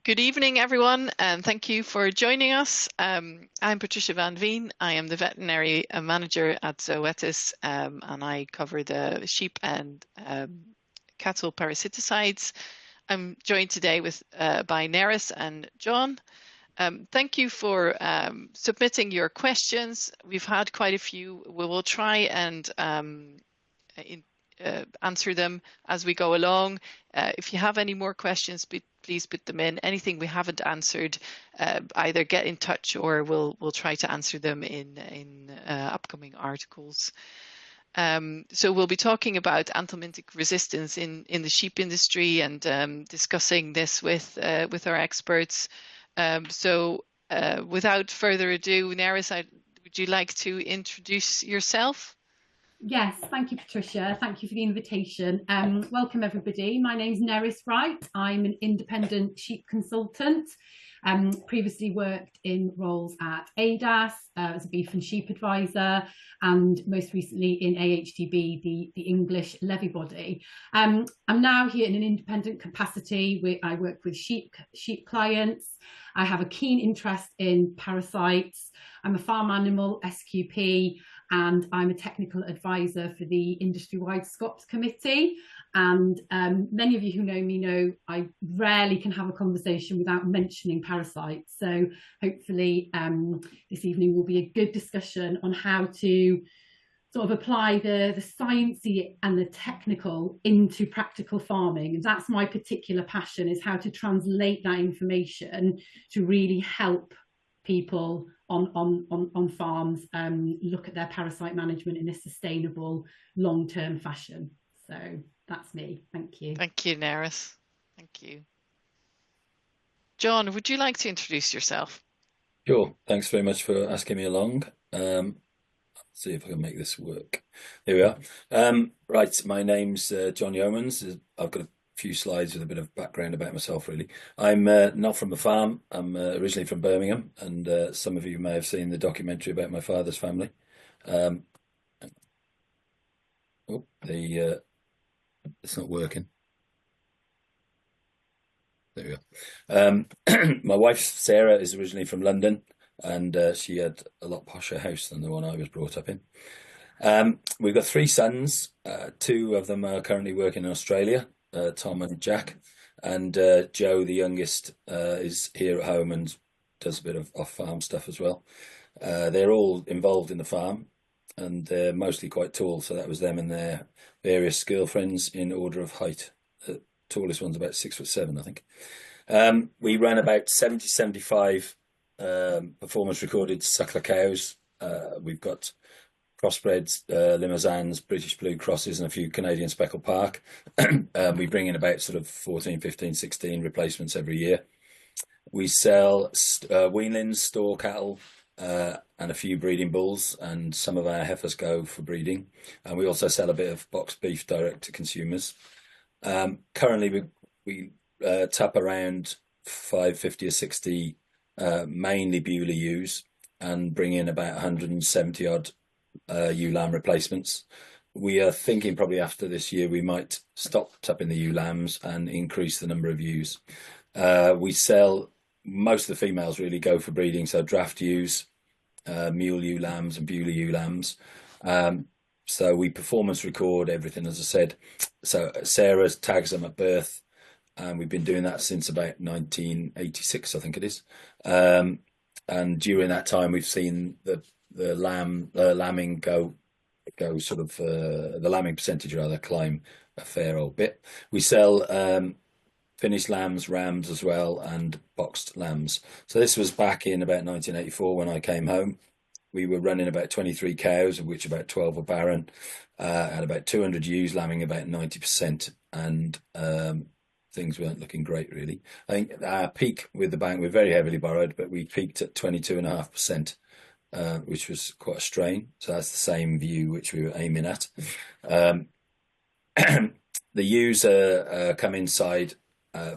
Good evening, everyone, and thank you for joining us. I'm Patricia Van Veen. I am the veterinary manager at Zoetis, and I cover the sheep and cattle parasiticides. I'm joined today by Neris and John. Thank you for submitting your questions. We've had quite a few. We will try and answer them as we go along. If you have any more questions, please put them in. Anything we haven't answered, either get in touch or we'll try to answer them in upcoming articles. So we'll be talking about anthelmintic resistance in the sheep industry and discussing this with our experts. So without further ado, Neris, would you like to introduce yourself? Yes, thank you, Patricia. Thank you for the invitation. Welcome, everybody. My name's Neris Wright. I'm an independent sheep consultant. Previously worked in roles at ADAS as a beef and sheep advisor, and most recently in AHDB, the English levy body. I'm now here in an independent capacity where I work with sheep clients. I have a keen interest in parasites. I'm a farm animal SQP, and I'm a technical advisor for the industry-wide SCOPS committee. And many of you who know me know I rarely can have a conversation without mentioning parasites. So hopefully this evening will be a good discussion on how to sort of apply the sciencey and the technical into practical farming. And that's my particular passion, is how to translate that information to really help people on farms look at their parasite management in a sustainable long-term fashion. So that's me. Thank you. Thank you, Neris. Thank you. John, would you like to introduce yourself? Sure. Thanks very much for asking me along. Let's see if I can make this work. Here we are. Right, my name's John Yeomans. I've got a few slides with a bit of background about myself, really. I'm not from a farm. I'm originally from Birmingham, and some of you may have seen the documentary about my father's family. It's not working. There we go. My wife, Sarah, is originally from London, and she had a lot posher house than the one I was brought up in. We've got 3 sons. 2 of them are currently working in Australia, Tom and Jack, and Joe, the youngest, is here at home and does a bit of off-farm stuff as well. They're all involved in the farm, and they're mostly quite tall, so that was them and their various girlfriends in order of height. The tallest one's about 6'7", I think. We ran about 75 performance recorded suckler cows. We've got crossbreds, Limousins, British Blue Crosses, and a few Canadian Speckled Park. We bring in about sort of 14, 15, 16 replacements every year. We sell weanlings, store cattle, and a few breeding bulls, and some of our heifers go for breeding. And we also sell a bit of boxed beef direct to consumers. Currently, we tap around 550 or 60 mainly Bewley ewes, and bring in about 170 odd ewe lamb replacements. We are thinking probably after this year we might stop tapping the ewe lambs and increase the number of ewes. We sell, most of the females really go for breeding, so draft ewes, mule ewe lambs and Bewley ewe lambs. So we performance record everything, as I said. So Sarah tags them at birth, and we've been doing that since about 1986, I think it is. And during that time, we've seen the lambing go sort of the lambing percentage rather climb a fair old bit. We sell finished lambs, rams as well, and boxed lambs. So this was back in about 1984 when I came home. We were running about 23 cows, of which about 12 were barren, had about 200 ewes lambing about 90%, and things weren't looking great, really. I think our peak with the bank, we're very heavily borrowed, but we peaked at 22.5%, which was quite a strain. So that's the same view which we were aiming at. The ewes come inside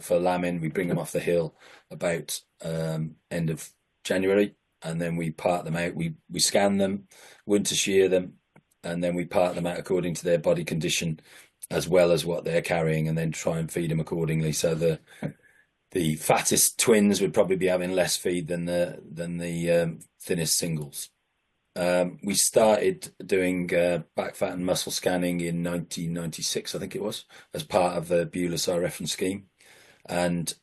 for lambing. We bring them off the hill about end of January, and then we part them out. We scan them, winter shear them, and then we part them out according to their body condition as well as what they're carrying, and then try and feed them accordingly. So the the fattest twins would probably be having less feed than the thinnest singles. We started doing back fat and muscle scanning in 1996, I think it was, as part of the Bulis reference scheme, and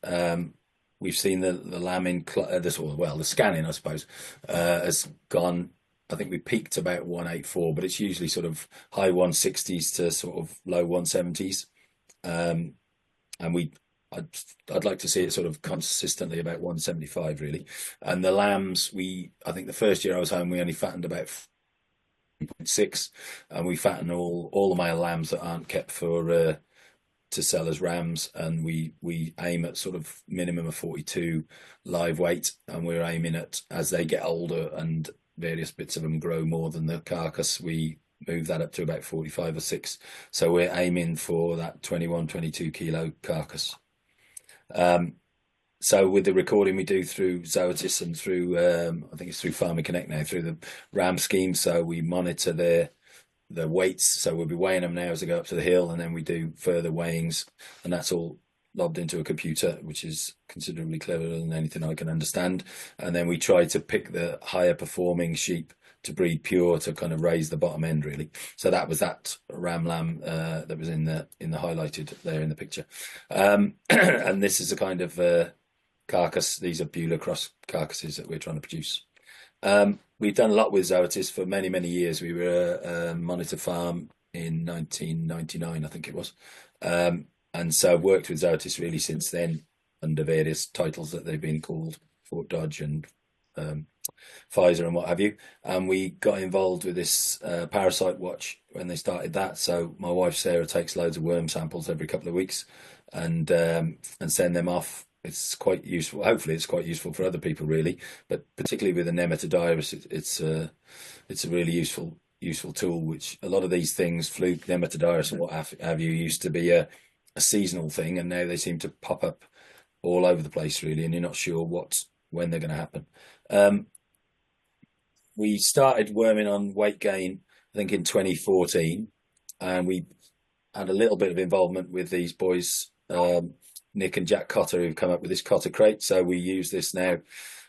we've seen the lamb the scanning, I suppose, has gone. I think we peaked about 184, but it's usually sort of high 160s to sort of low 170s, and I'd like to see it sort of consistently about 175 really. And the lambs, I think the first year I was home, we only fattened about 0.6, and we fatten all the male lambs that aren't kept for to sell as rams, and we aim at sort of minimum of 42 live weight, and we're aiming at, as they get older and various bits of them grow more than the carcass, we move that up to about 45 or 6. So we're aiming for that 21, 22 kilo carcass. So with the recording we do through Zoetis and through I think it's through Farming Connect now, through the ram scheme, so we monitor their weights. So we'll be weighing them now as they go up to the hill, and then we do further weighings, and that's all logged into a computer, which is considerably cleverer than anything I can understand. And then we try to pick the higher performing sheep to breed pure, to kind of raise the bottom end really. So that was that ram lamb that was in the highlighted there in the picture. And this is a kind of carcass. These are Beulah cross carcasses that we're trying to produce. We've done a lot with Zoetis for many, many years. We were a monitor farm in 1999, I think it was. And so I've worked with Zoetis really since then, under various titles that they've been called, Fort Dodge and Pfizer and what have you. And we got involved with this parasite watch when they started that. So my wife Sarah takes loads of worm samples every couple of weeks and send them off. It's quite useful. Hopefully it's quite useful for other people really, but particularly with the nematodirus, it's a really useful tool, which a lot of these things, fluke, nematodirus and what have you, used to be a seasonal thing, and now they seem to pop up all over the place really, and you're not sure when they're going to happen. We started worming on weight gain, I think, in 2014, and we had a little bit of involvement with these boys, Nick and Jack Cotter, who've come up with this Cotter crate. So we use this now,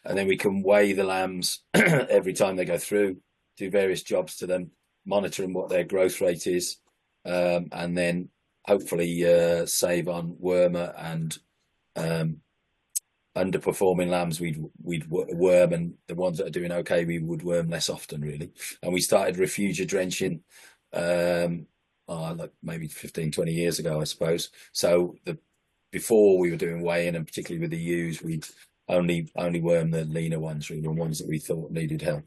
and then we can weigh the lambs every time they go through, do various jobs to them, monitor them what their growth rate is, and then hopefully save on wormer and underperforming lambs we'd worm, and the ones that are doing okay we would worm less often really. And we started refugia drenching like maybe 15-20 years ago, I suppose. So before we were doing weighing, and particularly with the ewes, we'd only worm the leaner ones really, the ones that we thought needed help.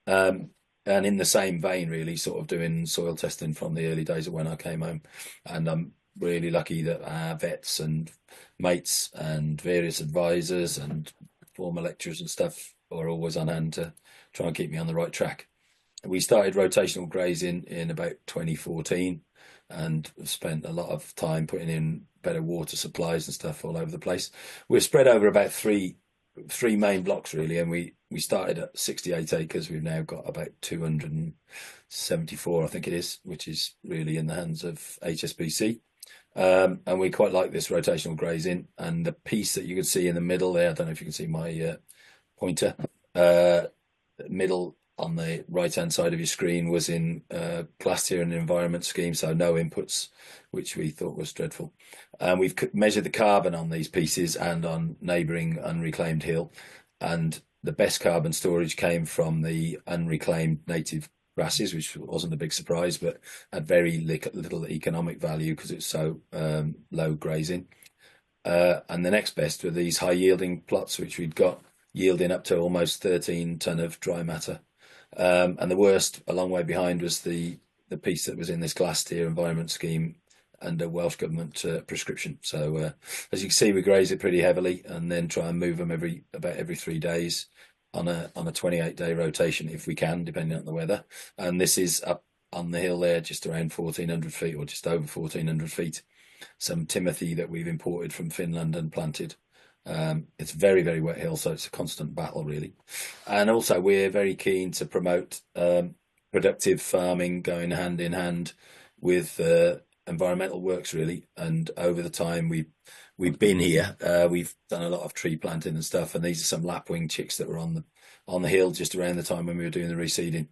And in the same vein really, sort of doing soil testing from the early days of when I came home. And I'm really lucky that our vets and mates and various advisors and former lecturers and stuff are always on hand to try and keep me on the right track. We started rotational grazing in about 2014, and spent a lot of time putting in better water supplies and stuff all over the place. We're spread over about three main blocks really, and we started at 68 acres. We've now got about 274, I think it is, which is really in the hands of HSBC. And we quite like this rotational grazing. And the piece that you can see in the middle there, I don't know if you can see my pointer, middle on the right hand side of your screen, was in classed here in an environment scheme, so no inputs, which we thought was dreadful. And we've measured the carbon on these pieces and on neighbouring unreclaimed hill, and the best carbon storage came from the unreclaimed native grasses, which wasn't a big surprise, but had very little economic value because it's so low grazing. And the next best were these high yielding plots, which we'd got yielding up to almost 13 tonne of dry matter. And the worst, a long way behind, was the piece that was in this glass tier environment scheme under Welsh Government prescription. So as you can see, we graze it pretty heavily and then try and move them about every 3 days on a 28-day rotation if we can, depending on the weather. And this is up on the hill there, just around 1,400 feet or just over 1,400 feet. Some Timothy that we've imported from Finland and planted. It's very, very wet hill, so it's a constant battle really. And also we're very keen to promote productive farming, going hand in hand with environmental works really, and over the time we've been here, we've done a lot of tree planting and stuff, and these are some lapwing chicks that were on the hill just around the time when we were doing the reseeding,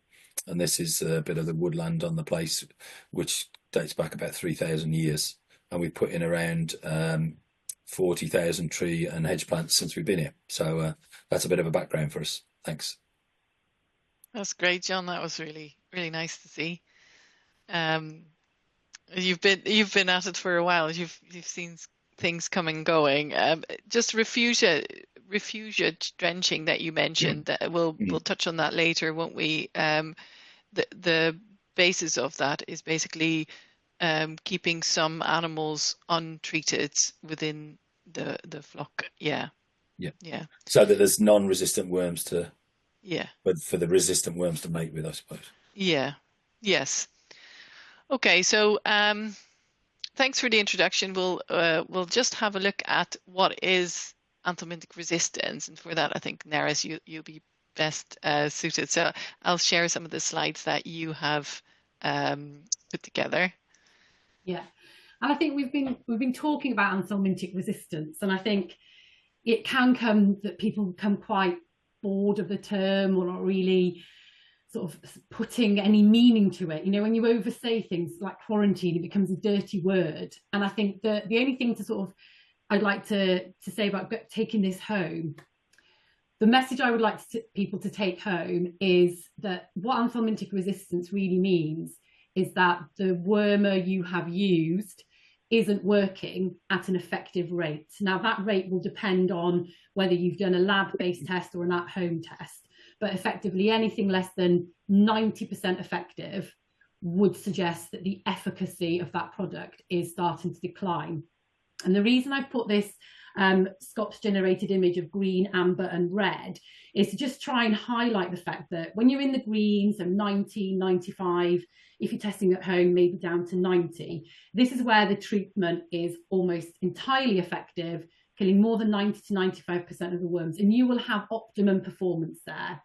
and this is a bit of the woodland on the place, which dates back about 3,000 years, and we put in around 40,000 tree and hedge plants since we've been here. So that's a bit of a background for us. Thanks. That's great, John. That was really, really nice to see. You've been at it for a while. You've seen things come and going. Just refugia drenching that you mentioned. That we'll touch on that later, won't we? The basis of that is basically keeping some animals untreated within the flock. Yeah. So that there's non-resistant worms to. Yeah. But for the resistant worms to mate with, I suppose. Yeah. Yes. Okay. So thanks for the introduction. We'll just have a look at what is anthelmintic resistance, and for that, I think Neris, you'll be best suited. So I'll share some of the slides that you have put together. Yeah, and I think we've been talking about anthelmintic resistance, and I think it can come that people become quite bored of the term or not really sort of putting any meaning to it. You know, when you oversay things like quarantine, it becomes a dirty word. And I think that the only thing to sort of I'd like to say about taking this home, the message I would like people to take home is that what anthelmintic resistance really means is that the wormer you have used isn't working at an effective rate. Now, that rate will depend on whether you've done a lab-based test or an at-home test, but effectively anything less than 90% effective would suggest that the efficacy of that product is starting to decline. And the reason I've put this Scots generated image of green, amber and red is to just try and highlight the fact that when you're in the green, so 90, 95, if you're testing at home, maybe down to 90, this is where the treatment is almost entirely effective, killing more than 90 to 95% of the worms, and you will have optimum performance there.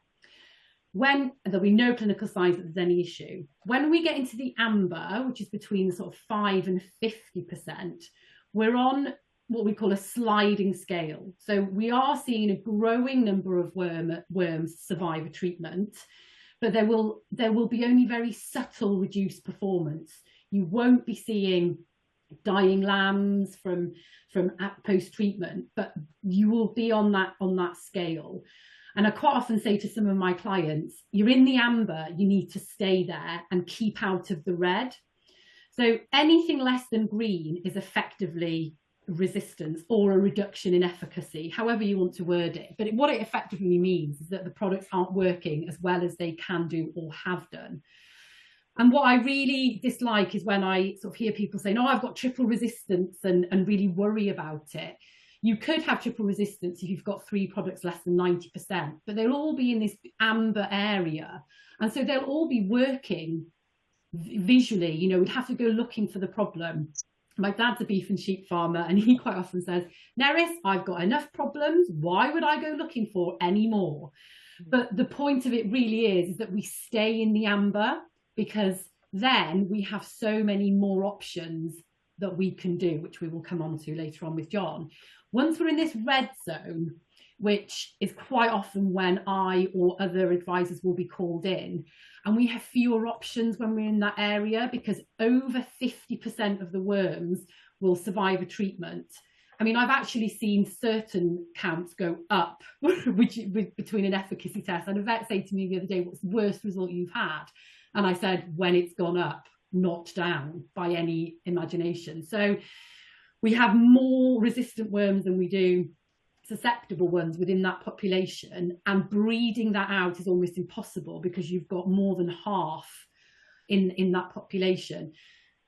When there'll be no clinical signs that there's any issue. When we get into the amber, which is between sort of 5 and 50%, we're on what we call a sliding scale. So we are seeing a growing number of worms survive a treatment, but there will be only very subtle reduced performance. You won't be seeing dying lambs from post-treatment, but you will be on that scale. And I quite often say to some of my clients, you're in the amber, you need to stay there and keep out of the red. So anything less than green is effectively resistance or a reduction in efficacy, however you want to word it. But what it effectively means is that the products aren't working as well as they can do or have done. And what I really dislike is when I sort of hear people saying, oh, I've got triple resistance and really worry about it. You could have triple resistance if you've got 3 products less than 90%, but they'll all be in this amber area. And so they'll all be working visually. You know, we'd have to go looking for the problem. My dad's a beef and sheep farmer, and he quite often says, Neris, I've got enough problems. Why would I go looking for any more? But the point of it really is that we stay in the amber, because then we have so many more options that we can do, which we will come on to later on with John. Once we're in this red zone, which is quite often when I or other advisors will be called in, and we have fewer options when we're in that area, because over 50% of the worms will survive a treatment. I mean, I've actually seen certain counts go up between an efficacy test. And a vet said to me the other day, what's the worst result you've had? And I said, when it's gone up, not down by any imagination. So we have more resistant worms than we do susceptible ones within that population, and breeding that out is almost impossible because you've got more than half in that population.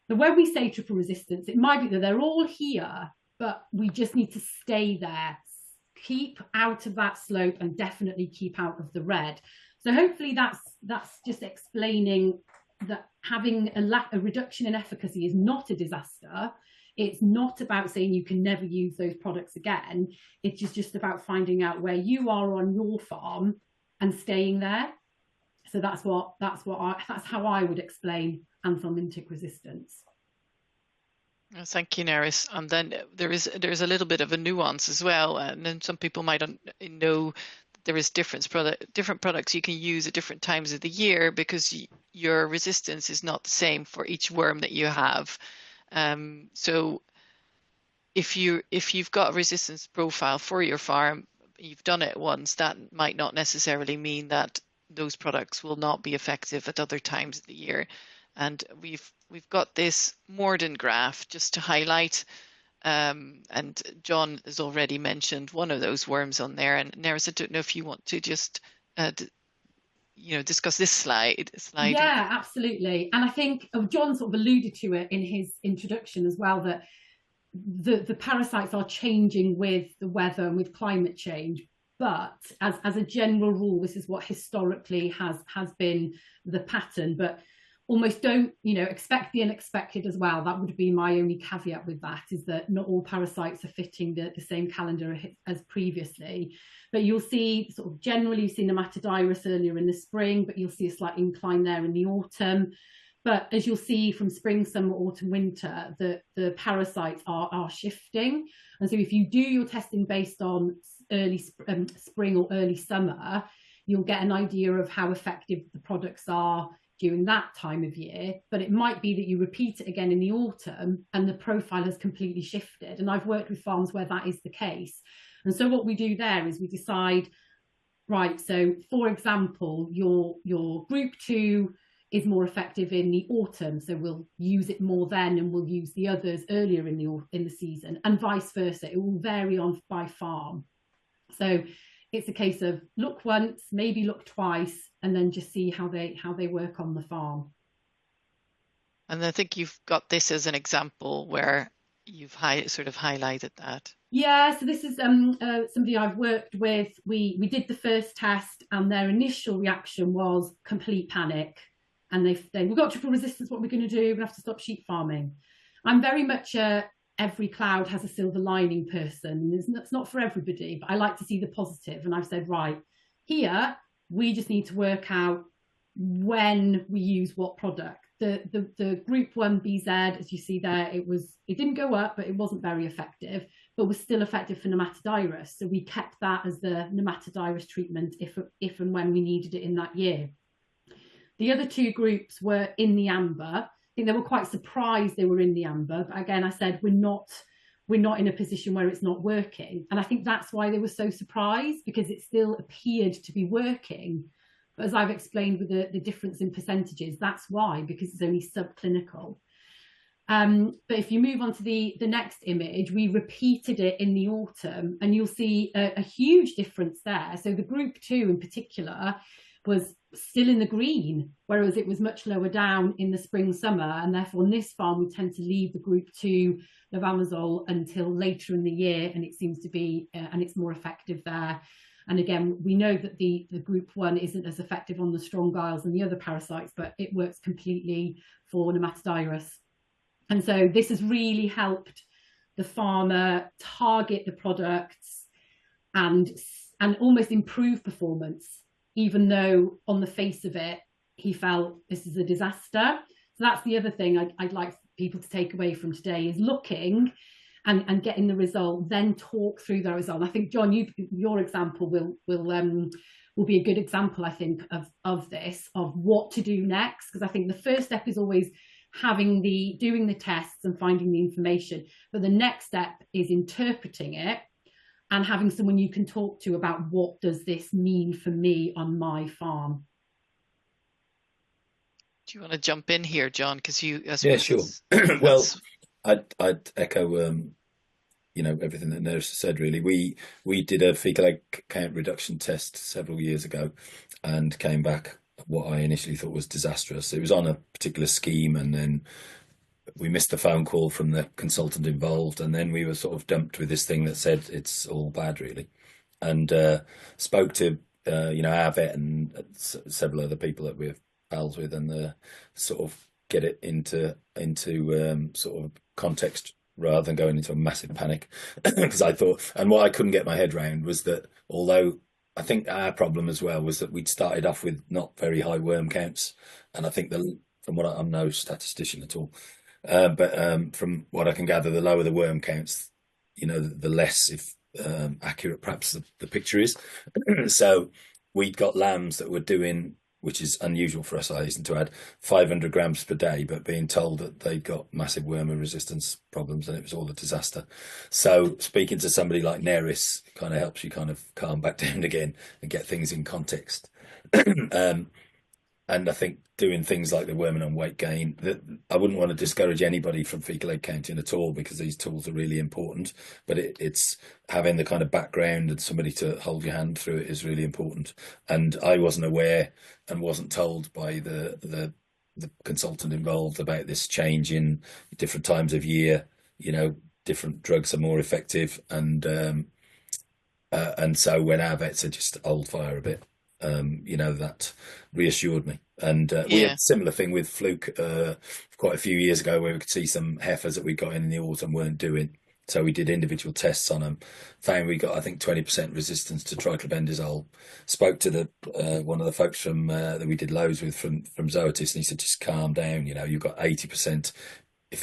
But when we say triple resistance, it might be that they're all here, but we just need to stay there, keep out of that slope, and definitely keep out of the red. So hopefully that's just explaining that having a reduction in efficacy is not a disaster. It's not about saying you can never use those products again. It's just about finding out where you are on your farm and staying there. So that's how I would explain anthelmintic resistance. Thank you, Neris. And then there's a little bit of a nuance as well, and then some people might know there is different products you can use at different times of the year because your resistance is not the same for each worm that you have. So if you've got a resistance profile for your farm, you've done it once, that might not necessarily mean that those products will not be effective at other times of the year. And we've got this Morden graph just to highlight, and John has already mentioned one of those worms on there. And Neris, I don't know if you want to just discuss this slide. Yeah, absolutely. And I think John sort of alluded to it in his introduction as well, that the parasites are changing with the weather and with climate change. But as a general rule, this is what historically has been the pattern. But almost don't, expect the unexpected as well. That would be my only caveat with that, is that not all parasites are fitting the same calendar as previously. But you'll see sort of generally, you've seen nematodirus earlier in the spring, but you'll see a slight incline there in the autumn. But as you'll see from spring, summer, autumn, winter, the parasites are shifting. And so if you do your testing based on early spring or early summer, you'll get an idea of how effective the products are during that time of year. But it might be that you repeat it again in the autumn and the profile has completely shifted. And I've worked with farms where that is the case. And so what we do there is we decide, right, so for example, your group 2 is more effective in the autumn, so we'll use it more then and we'll use the others earlier in the season, and vice versa. It will vary on by farm. So it's a case of look once, maybe look twice, and then just see how they work on the farm. And I think you've got this as an example where you've sort of highlighted that. Yeah, so this is somebody I've worked with. We did the first test and their initial reaction was complete panic. And we've got triple resistance, what we're going to do, we have to stop sheep farming. I'm very much every cloud has a silver lining person. It's not for everybody, but I like to see the positive. And I've said, right, here, we just need to work out when we use what product. The group 1 BZ, as you see there, it didn't go up, but it wasn't very effective, but was still effective for nematodirus. So we kept that as the nematodirus treatment if and when we needed it in that year. The other 2 groups were in the amber. I think they were quite surprised they were in the amber. But again, I said, we're not in a position where it's not working. And I think that's why they were so surprised, because it still appeared to be working. But as I've explained with the difference in percentages, that's why, because it's only subclinical. But if you move on to the next image, we repeated it in the autumn and you'll see a huge difference there. So the group 2 in particular was still in the green, whereas it was much lower down in the spring, summer. And therefore on this farm, we tend to leave the group 2 levamisole until later in the year. And it seems to be, and it's more effective there. And again, we know that the group 1 isn't as effective on the strong guiles and the other parasites, but it works completely for nematodirus. And so this has really helped the farmer target the products and almost improve performance, even though on the face of it, he felt this is a disaster. So that's the other thing I'd like people to take away from today, is looking and getting the result, then talk through the result. And I think, John, your example will be a good example, I think, of this, of what to do next. Because I think the first step is always doing the tests and finding the information. But the next step is interpreting it and having someone you can talk to about what does this mean for me on my farm. Do you want to jump in here, John? Because yeah, sure. Well, I'd echo everything that Neris said. Really, we did a fecal egg count reduction test several years ago, and came back what I initially thought was disastrous. It was on a particular scheme, and then we missed the phone call from the consultant involved, and then we were sort of dumped with this thing that said it's all bad, really. And spoke to our vet and several other people that we're pals with, and sort of get it into sort of context rather than going into a massive panic. Because I thought, and what I couldn't get my head around was that although I think our problem as well was that we'd started off with not very high worm counts, and I think from what I'm no statistician at all, But from what I can gather, the lower the worm counts, the less if accurate perhaps the picture is. So we'd got lambs that were doing, which is unusual for us, I hasten to add, 500 grams per day, but being told that they'd got massive worm resistance problems and it was all a disaster. So speaking to somebody like Neris kind of helps you kind of calm back down again and get things in context. And I think doing things like the worming on weight gain, that I wouldn't want to discourage anybody from fecal egg counting at all, because these tools are really important. But it's having the kind of background and somebody to hold your hand through it is really important. And I wasn't aware and wasn't told by the consultant involved about this change in different times of year. Different drugs are more effective, and so when our vet said just hold fire a bit, that reassured me. And we had a similar thing with Fluke quite a few years ago, where we could see some heifers that we got in the autumn weren't doing. So we did individual tests on them, found we got, I think, 20% resistance to triclobendazole. Spoke to the one of the folks from that we did loads with from Zoetis, and he said, just calm down, you've got 80%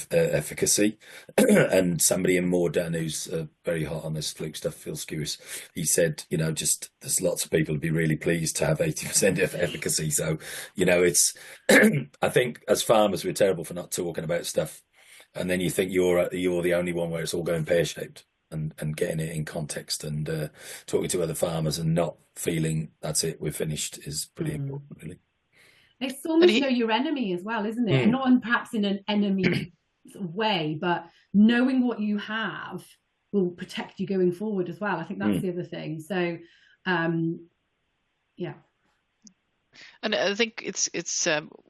efficacy. And somebody in Morden, who's very hot on this Fluke stuff, Phil Skewis, he said, just there's lots of people to be really pleased to have 80% efficacy. So, it's I think as farmers we're terrible for not talking about stuff, and then you think you're the only one where it's all going pear-shaped. And getting it in context and talking to other farmers and not feeling that's it, we're finished, is pretty important, really. It's almost know your enemy as well, isn't it? And not perhaps in an enemy sort of way, but knowing what you have will protect you going forward as well. I think that's the other thing. So, yeah. And I think it's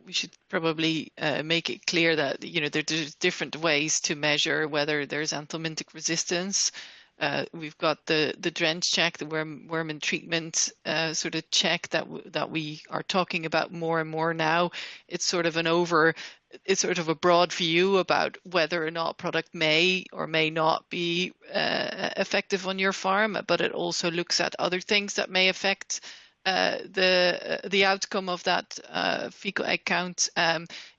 we should probably make it clear that there's different ways to measure whether there's anthelmintic resistance. We've got the drench check, the worm and treatment sort of check that we are talking about more and more now. It's sort of a broad view about whether or not product may or may not be effective on your farm, but it also looks at other things that may affect the outcome of that fecal egg count.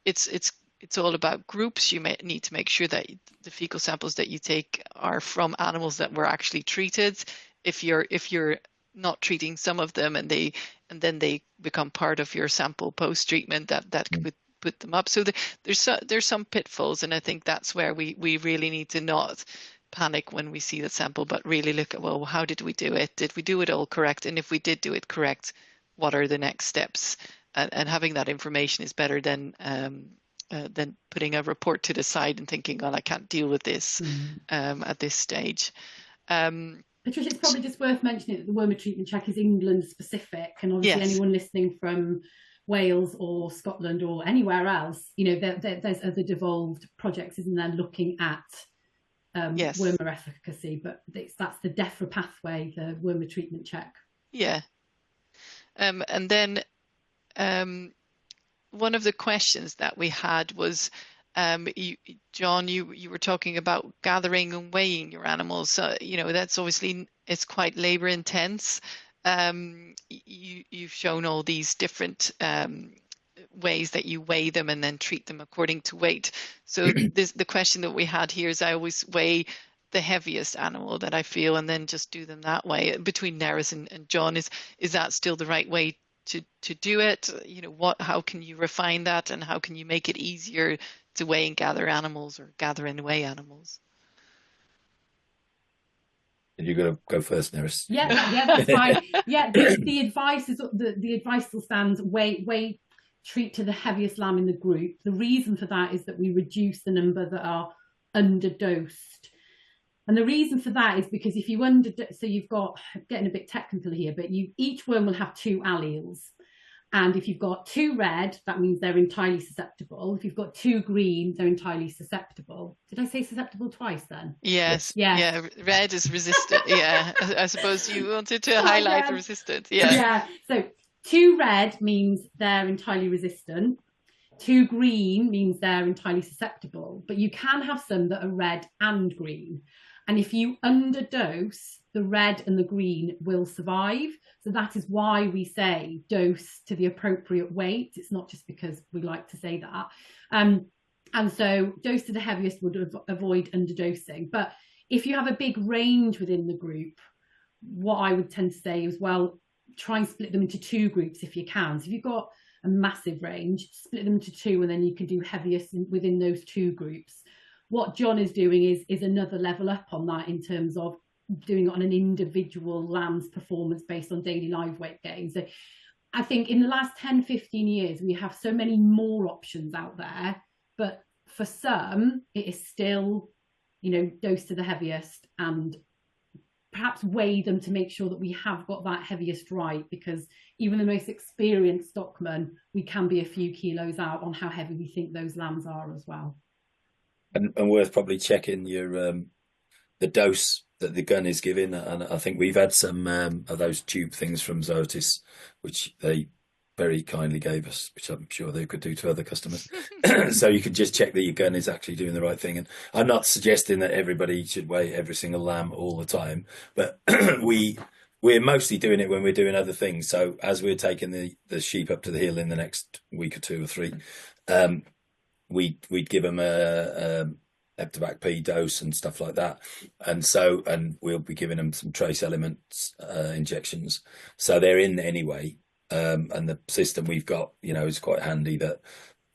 It's all about groups. You may need to make sure that the fecal samples that you take are from animals that were actually treated. If you're not treating some of them and then they become part of your sample post treatment, that could put them up. So there's some pitfalls, and I think that's where we really need to not panic when we see the sample, but really look at, well, how did we do it? Did we do it all correct? And if we did do it correct, what are the next steps? And having that information is better than putting a report to the side and thinking, oh, I can't deal with this at this stage. Patricia, it's probably just worth mentioning that the worm treatment check is England specific, and obviously anyone listening from Wales or Scotland or anywhere else, there's other devolved projects, isn't there, looking at wormer efficacy, but that's the DEFRA pathway, the wormer treatment check. Yeah. And then one of the questions that we had was, John, you were talking about gathering and weighing your animals. So, that's obviously, it's quite labor intense. You've shown all these different ways that you weigh them and then treat them according to weight. So the question that we had here is, I always weigh the heaviest animal that I feel and then just do them that way. Between Neris and John, is that still the right way to do it? How can you refine that, and how can you make it easier to weigh and gather animals, or gather and weigh animals? You're going to go first, Neris. Yeah, that's fine. Yeah, the advice is the advice still stands. Weigh, treat to the heaviest lamb in the group. The reason for that is that we reduce the number that are underdosed. And the reason for that is because if you so you've got, getting a bit technical here, but each worm will have 2 alleles. And if you've got 2 red, that means they're entirely susceptible. If you've got 2 green, they're entirely susceptible. Did I say susceptible twice then? Yes. Yeah, red is resistant. Yeah, I suppose you wanted to highlight resistant. Yeah. So 2 red means they're entirely resistant. 2 green means they're entirely susceptible. But you can have some that are red and green. And if you underdose, the red and the green will survive. So that is why we say dose to the appropriate weight. It's not just because we like to say that. And so dose to the heaviest would avoid underdosing. But if you have a big range within the group, what I would tend to say is, well, try and split them into 2 groups if you can. So if you've got a massive range, split them into 2, and then you can do heaviest within those 2 groups. What John is doing is another level up on that, in terms of doing it on an individual lamb's performance based on daily live weight gain. So I think in the last 10, 15 years, we have so many more options out there, but for some, it is still, dose to the heaviest, and perhaps weigh them to make sure that we have got that heaviest right, because even the most experienced stockman, we can be a few kilos out on how heavy we think those lambs are as well. And worth probably checking your the dose that the gun is giving. And I think we've had some of those tube things from Zoetis, which they very kindly gave us, which I'm sure they could do to other customers. So you can just check that your gun is actually doing the right thing. And I'm not suggesting that everybody should weigh every single lamb all the time, but we're mostly doing it when we're doing other things. So as we're taking the sheep up to the hill in the next week or 2 or 3, we'd give them a Eptobac P dose and stuff like that, and we'll be giving them some trace elements injections, so they're in anyway. And the system we've got, is quite handy, that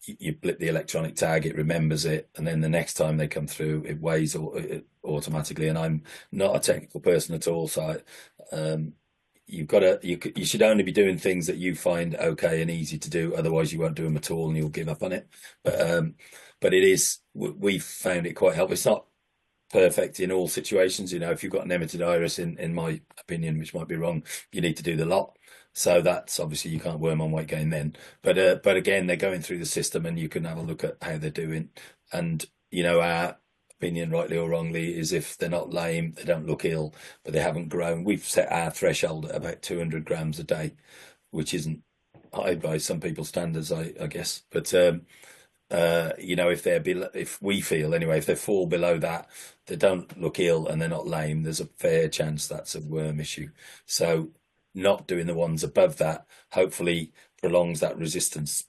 you blip the electronic tag, it remembers it, and then the next time they come through, it weighs it automatically. And I'm not a technical person at all, so you should only be doing things that you find okay and easy to do. Otherwise, you won't do them at all, and you'll give up on it. But it is, we've found it quite helpful. It's not perfect in all situations. If you've got an emitted iris, in my opinion, which might be wrong, you need to do the lot. So that's obviously, you can't worm on weight gain then. But again, they're going through the system, and you can have a look at how they're doing. And our opinion, rightly or wrongly, is if they're not lame, they don't look ill, but they haven't grown. We've set our threshold at about 200 grams a day, which isn't high by some people's standards, I guess. But if they're below, if we feel anyway, if they fall below that, they don't look ill and they're not lame, there's a fair chance that's a worm issue. So not doing the ones above that hopefully prolongs that resistance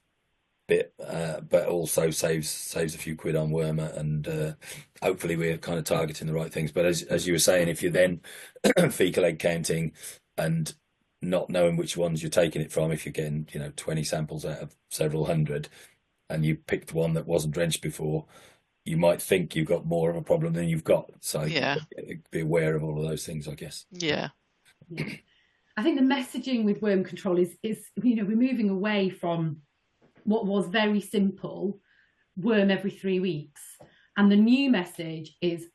bit, but also saves a few quid on wormer, and hopefully we're kind of targeting the right things. But as you were saying, if you're then fecal egg counting and not knowing which ones you're taking it from, if you're getting 20 samples out of several hundred, and you picked one that wasn't drenched before, you might think you've got more of a problem than you've got. So be aware of all of those things, I guess. Yeah. I think the messaging with worm control is we're moving away from what was very simple, worm every 3 weeks. And the new message is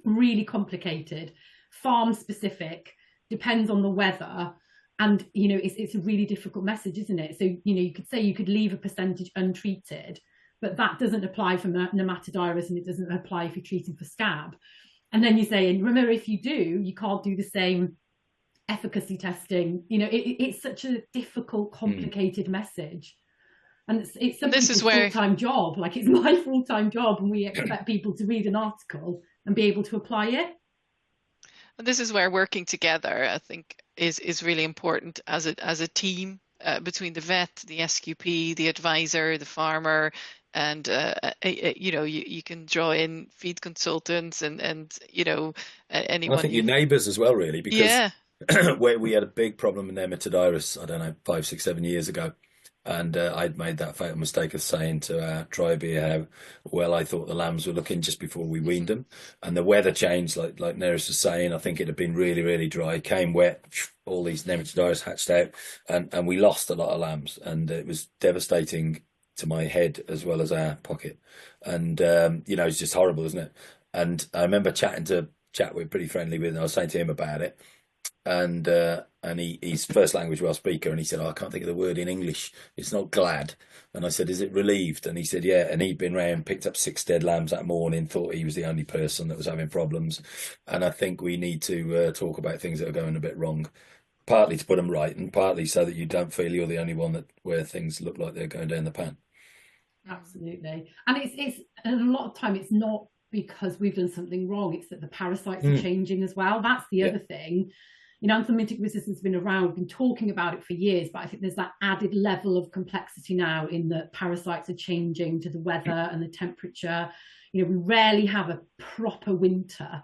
really complicated, farm specific, depends on the weather. And, it's a really difficult message, isn't it? So, you could say you could leave a percentage untreated, but that doesn't apply for nematodirus, and it doesn't apply if you're treating for scab. And then you say, and remember, if you do, you can't do the same efficacy testing. It's such a difficult, complicated message. And it's some people's full-time job. Like, it's my full-time job, and we expect people to read an article and be able to apply it. And this is where working together, I think, is really important as a team, between the vet, the SQP, the advisor, the farmer, and you can draw in feed consultants and anyone. I think your neighbours as well, really, because where we had a big problem with nematodirus, I don't know, 5, 6, 7 years ago. And I'd made that fatal mistake of saying to our tribe how well I thought the lambs were looking just before we weaned them. And the weather changed, like Neris was saying. I think it had been really, really dry, came wet, all these nematodirus hatched out, and we lost a lot of lambs. And it was devastating to my head as well as our pocket. And, it's just horrible, isn't it? And I remember we're pretty friendly with, and I was saying to him about it. And he's first language Welsh speaker, and he said, I can't think of the word in English. It's not glad. And I said, is it relieved? And he said, yeah. And he'd been round, picked up 6 dead lambs that morning, thought he was the only person that was having problems. And I think we need to talk about things that are going a bit wrong, partly to put them right, and partly so that you don't feel you're the only one where things look like they're going down the pan. Absolutely. And it's a lot of time, it's not because we've done something wrong, it's that the parasites are changing as well. That's the other thing. you know, anthelmintic resistance has been around, we've been talking about it for years, but I think there's that added level of complexity now in that parasites are changing to the weather and the temperature. You know, we rarely have a proper winter.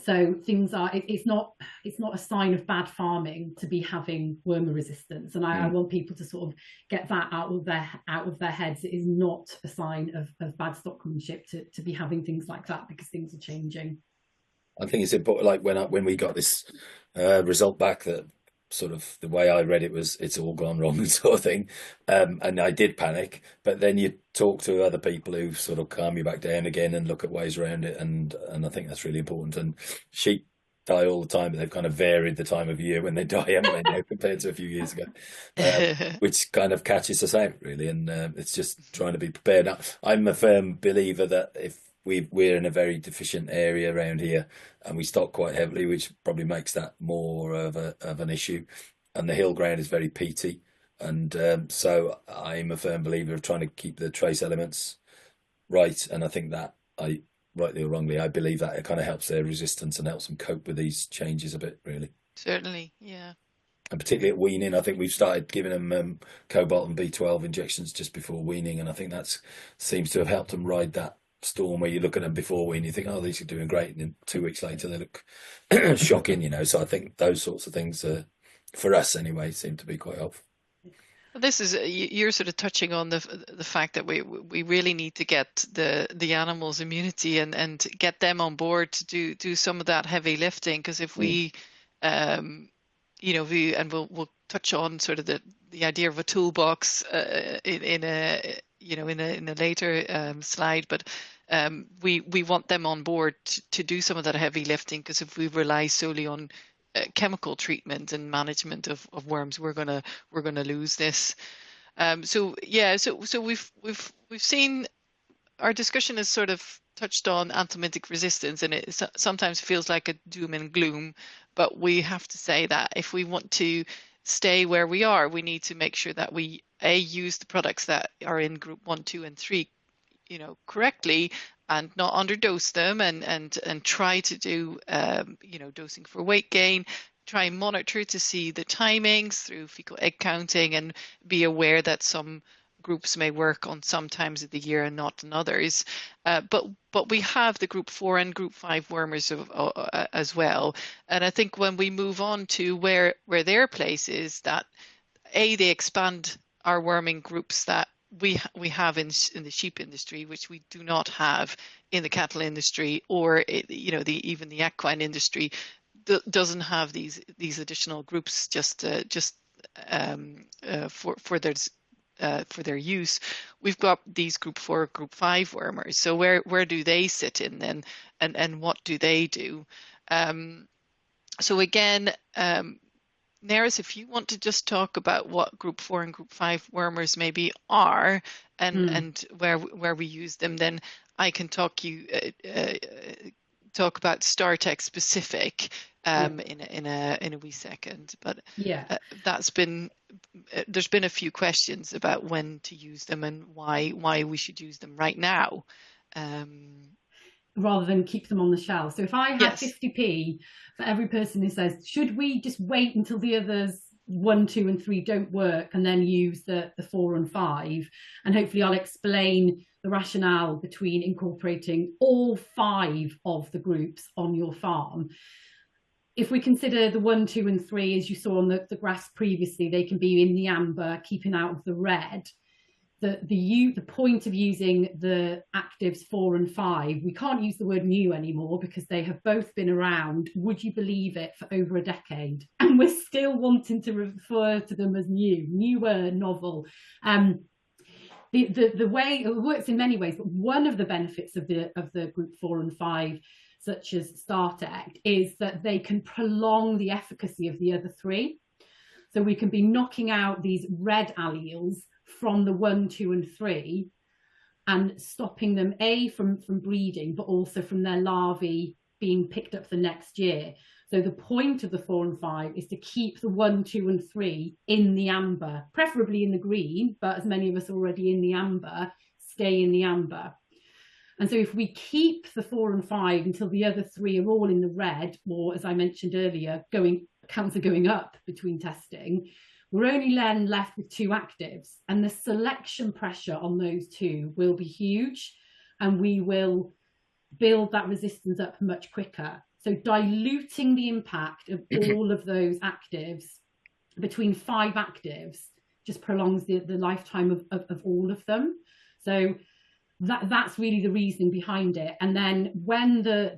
So things are, it's not a sign of bad farming to be having wormer resistance. And I want people to sort of get that out of their heads. It is not a sign of bad stockmanship to be having things like that, because things are changing. I think it's important, like when we got this result back, that sort of the way I read it was it's all gone wrong sort of thing. And I did panic, but then you talk to other people who sort of calm you back down again and look at ways around it. And I think that's really important. And sheep die all the time, but they've kind of varied the time of year when they die, haven't they, now, compared to a few years ago, which kind of catches us out, really. And it's just trying to be prepared. Now, I'm a firm believer that if we're in a very deficient area around here, and we stock quite heavily, which probably makes that more of an issue. And the hill ground is very peaty, and so I'm a firm believer of trying to keep the trace elements right. And I think that, I rightly or wrongly, I believe that it kind of helps their resistance and helps them cope with these changes a bit, really. Certainly, yeah. And particularly at weaning, I think we've started giving them cobalt and B12 injections just before weaning, and I think that seems to have helped them ride that storm where you look at them before wean, you think, oh, these are doing great, and then 2 weeks later they look shocking, you know. So I think those sorts of things, for us anyway, seem to be quite helpful. This is, you're sort of touching on the fact that we really need to get the animals' immunity and get them on board to do some of that heavy lifting, because if we you know, we'll touch on sort of the idea of a toolbox in a later slide, but we want them on board to do some of that heavy lifting, because if we rely solely on chemical treatment and management of worms, we're gonna lose this. So we've seen, our discussion has sort of touched on anthelmintic resistance, and it sometimes feels like a doom and gloom, but we have to say that if we want to stay where we are, we need to make sure that we use the products that are in group 1, 2, and 3, you know, correctly, and not underdose them, and try to do you know, dosing for weight gain. Try and monitor to see the timings through fecal egg counting, and be aware that some groups may work on some times of the year and not on others. But we have the group 4 and group 5 wormers as well. And I think when we move on to where their place is, that they expand our worming groups that we have in the sheep industry, which we do not have in the cattle industry, or you know, even the equine industry doesn't have these additional groups just for their use. We've got these group 4, group 5 wormers. So where do they sit in then, and what do they do? So again, Neris, if you want to just talk about what group 4 and group 5 wormers maybe are, and where we use them, then I can talk about STARTECT specific in a wee second. But there's been a few questions about when to use them and why we should use them right now, rather than keep them on the shelf. So if I had 50p for every person who says, should we just wait until the others 1, 2, and 3 don't work and then use the 4 and 5, and hopefully I'll explain the rationale between incorporating all 5 of the groups on your farm. If we consider the 1, 2, and 3, as you saw on the grass previously, they can be in the amber, keeping out of the red. The point of using the actives 4 and 5, we can't use the word new anymore, because they have both been around, would you believe it, for over a decade, and we're still wanting to refer to them as newer, novel. The way it works in many ways, but one of the benefits of the group 4 and 5, such as STARTECT, is that they can prolong the efficacy of the other 3. So we can be knocking out these red alleles from the 1, 2, and 3, and stopping them from breeding, but also from their larvae being picked up the next year. So the point of the 4 and 5 is to keep the 1, 2, and 3 in the amber, preferably in the green, but as many of us already in the amber, stay in the amber. And so if we keep the 4 and 5 until the other 3 are all in the red, or as I mentioned earlier, counts are going up between testing, we're only then left with 2 actives, and the selection pressure on those 2 will be huge, and we will build that resistance up much quicker. So diluting the impact of all of those actives between 5 actives just prolongs the lifetime of all of them. So that's really the reasoning behind it. And then when the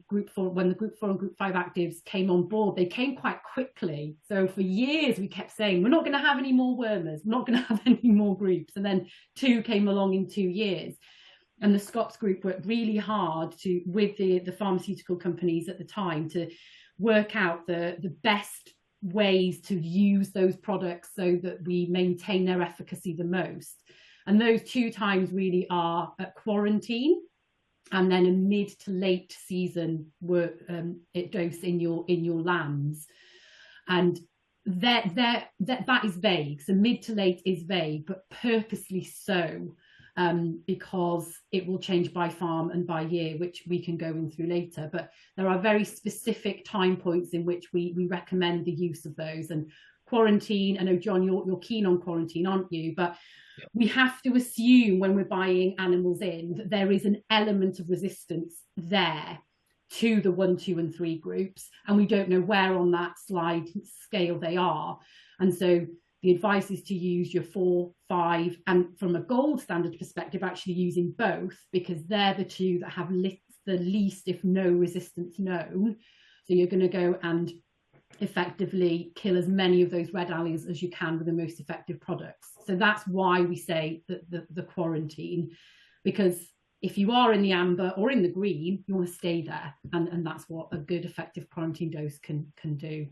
group 4 and group 5 actives came on board, they came quite quickly. So for years we kept saying, we're not going to have any more wormers, we're not going to have any more groups. And then 2 came along in 2 years. And the Scots group worked really hard with the pharmaceutical companies at the time to work out the best ways to use those products so that we maintain their efficacy the most. And those 2 times really are at quarantine, and then a mid to late season dose in your lambs. And that is vague. So mid to late is vague, but purposely so, because it will change by farm and by year, which we can go in through later. But there are very specific time points in which we recommend the use of those. And quarantine, I know, John, you're keen on quarantine, aren't you? But we have to assume when we're buying animals in that there is an element of resistance there to the 1, 2 and 3 groups, and we don't know where on that slide scale they are. And so the advice is to use your 4, 5, and from a gold standard perspective, actually using both, because they're the 2 that have the least, if no, resistance known. So you're going to go and effectively kill as many of those red alleles as you can with the most effective products. So that's why we say that the quarantine, because if you are in the amber or in the green, you want to stay there, and that's what a good effective quarantine dose can do.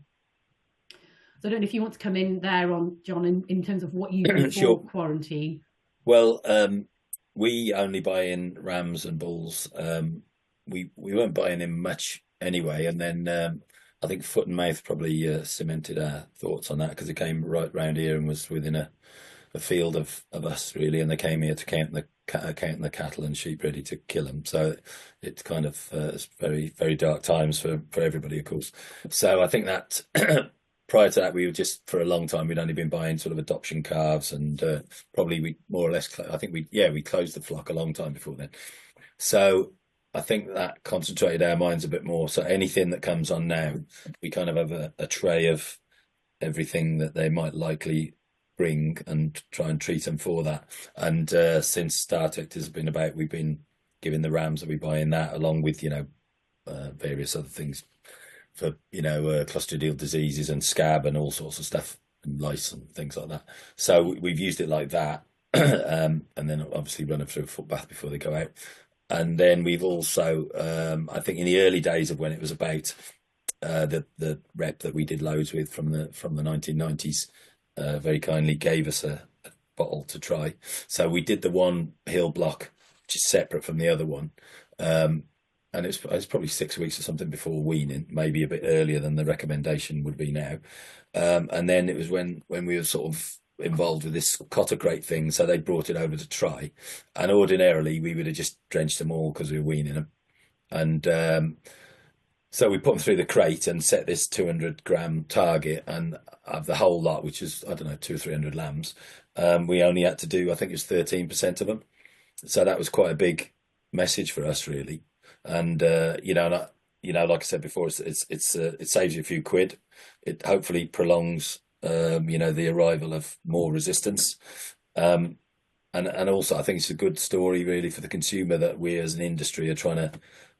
So I don't know if you want to come in there on, John, in terms of what you do for quarantine. Well, we only buy in rams and bulls. We weren't buying in much anyway, and then I think foot and mouth probably cemented our thoughts on that, because it came right round here and was within a field of us, really, and they came here to count the cattle and sheep ready to kill them. So it's kind of it's very, very dark times for everybody, of course. So I think that prior to that, we were just, for a long time, we'd only been buying sort of adoption calves, and probably we more or less, I think we closed the flock a long time before then. So I think that concentrated our minds a bit more. So anything that comes on now, we kind of have a tray of everything that they might likely bring and try and treat them for that. And since STARTECT has been about, we've been giving the rams that we buy in that, along with, various other things for, clostridial diseases and scab and all sorts of stuff, and lice and things like that. So we've used it like that. And then obviously run them through a foot bath before they go out. And then we've also, I think in the early days of when it was about, the rep that we did loads with from the 1990s, very kindly gave us a bottle to try. So we did the one hill block, which is separate from the other one. And it was probably 6 weeks or something before weaning, maybe a bit earlier than the recommendation would be now. And then it was when we were sort of involved with this cotter crate thing, so they brought it over to try, and ordinarily we would have just drenched them all because we were weaning them, and so we put them through the crate and set this 200-gram target, and of the whole lot, which is, I don't know, 200 or 300 lambs, we only had to do, I think it was 13% of them. So that was quite a big message for us, really. And like I said before, it saves you a few quid. It hopefully prolongs the arrival of more resistance, and also I think it's a good story, really, for the consumer, that we as an industry are trying to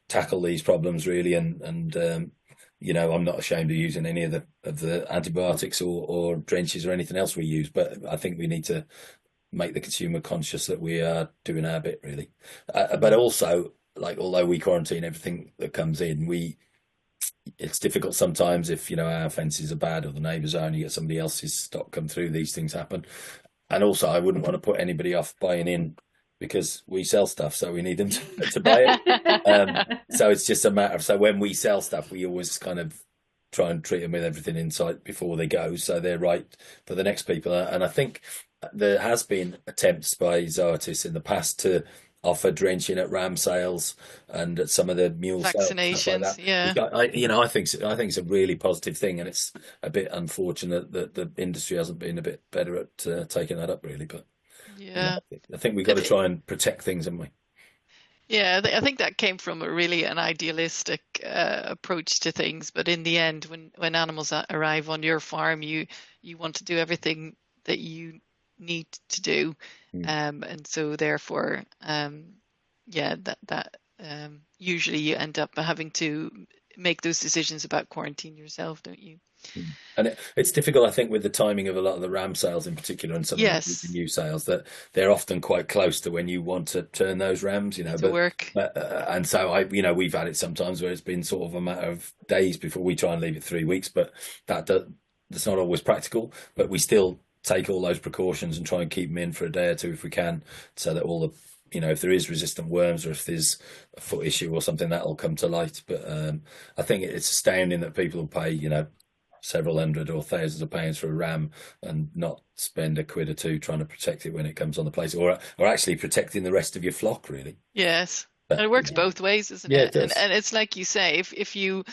tackle these problems, really, and I'm not ashamed of using any of the antibiotics or drenches or anything else we use, but I think we need to make the consumer conscious that we are doing our bit, really. But also, although we quarantine everything that comes in, it's difficult sometimes if our fences are bad or the neighbours are, and you get somebody else's stock come through. These things happen. And also, I wouldn't want to put anybody off buying in, because we sell stuff, so we need them to buy it. So it's just a matter of, so when we sell stuff, we always kind of try and treat them with everything in sight before they go, so they're right for the next people. And I think there has been attempts by Zoetis in the past to offer drenching at ram sales and at some of the mule sales, stuff like Vaccinations, that. yeah. I think it's a really positive thing, and it's a bit unfortunate that the industry hasn't been a bit better at taking that up, really. But Yeah. I think we've got to try and protect things, haven't we? Yeah, I think that came from a really an idealistic approach to things, but in the end, when animals arrive on your farm, you want to do everything that you need to do, Mm. and so therefore, yeah, usually you end up having to make those decisions about quarantine yourself, don't you? And it's difficult, I think, with the timing of a lot of the ram sales in particular, and some of the Yes, new sales, that they're often quite close to when you want to turn those rams, to work. and so we've had it sometimes where it's been sort of a matter of days before we try and leave it 3 weeks, but that's not always practical. But we still take all those precautions and try and keep them in for a day or two if we can, so that all the if there is resistant worms or if there's a foot issue or something, that'll come to light. But I think it's astounding that people will pay several hundred or thousands of pounds for a ram and not spend a quid or two trying to protect it when it comes on the place, or actually protecting the rest of your flock, really. Yes, and But, it works both ways, isn't yeah, it? it does. And it's like you say, if you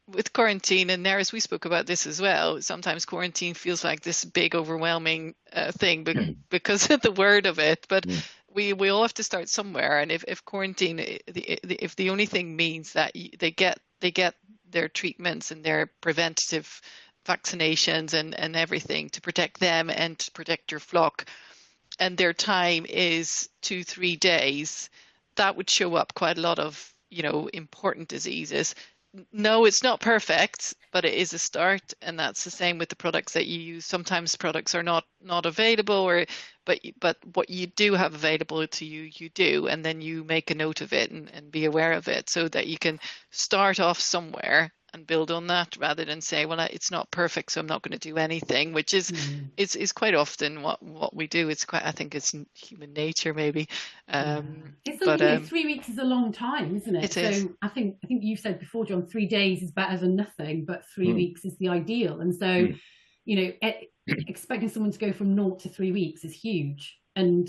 with quarantine, and Neris, we spoke about this as well. Sometimes quarantine feels like this big, overwhelming thing because of the word of it. But we all have to start somewhere. And if quarantine, if the only thing means that they get their treatments and their preventative vaccinations and everything to protect them and to protect your flock, and their time is 2-3 days, that would show up quite a lot of important diseases. No, it's not perfect, but it is a start, and that's the same with the products that you use. Sometimes products are not available, but what you do have available to you, you do, and then you make a note of it and be aware of it, so that you can start off somewhere and build on that, rather than say, well, it's not perfect, so I'm not going to do anything, which is quite often what we do. I think it's human nature, maybe. It's But 3 weeks is a long time, isn't it? it is. So I think you said before, John, 3 days is better than nothing, but 3 weeks is the ideal. And so, expecting someone to go from 0 to 3 weeks is huge. And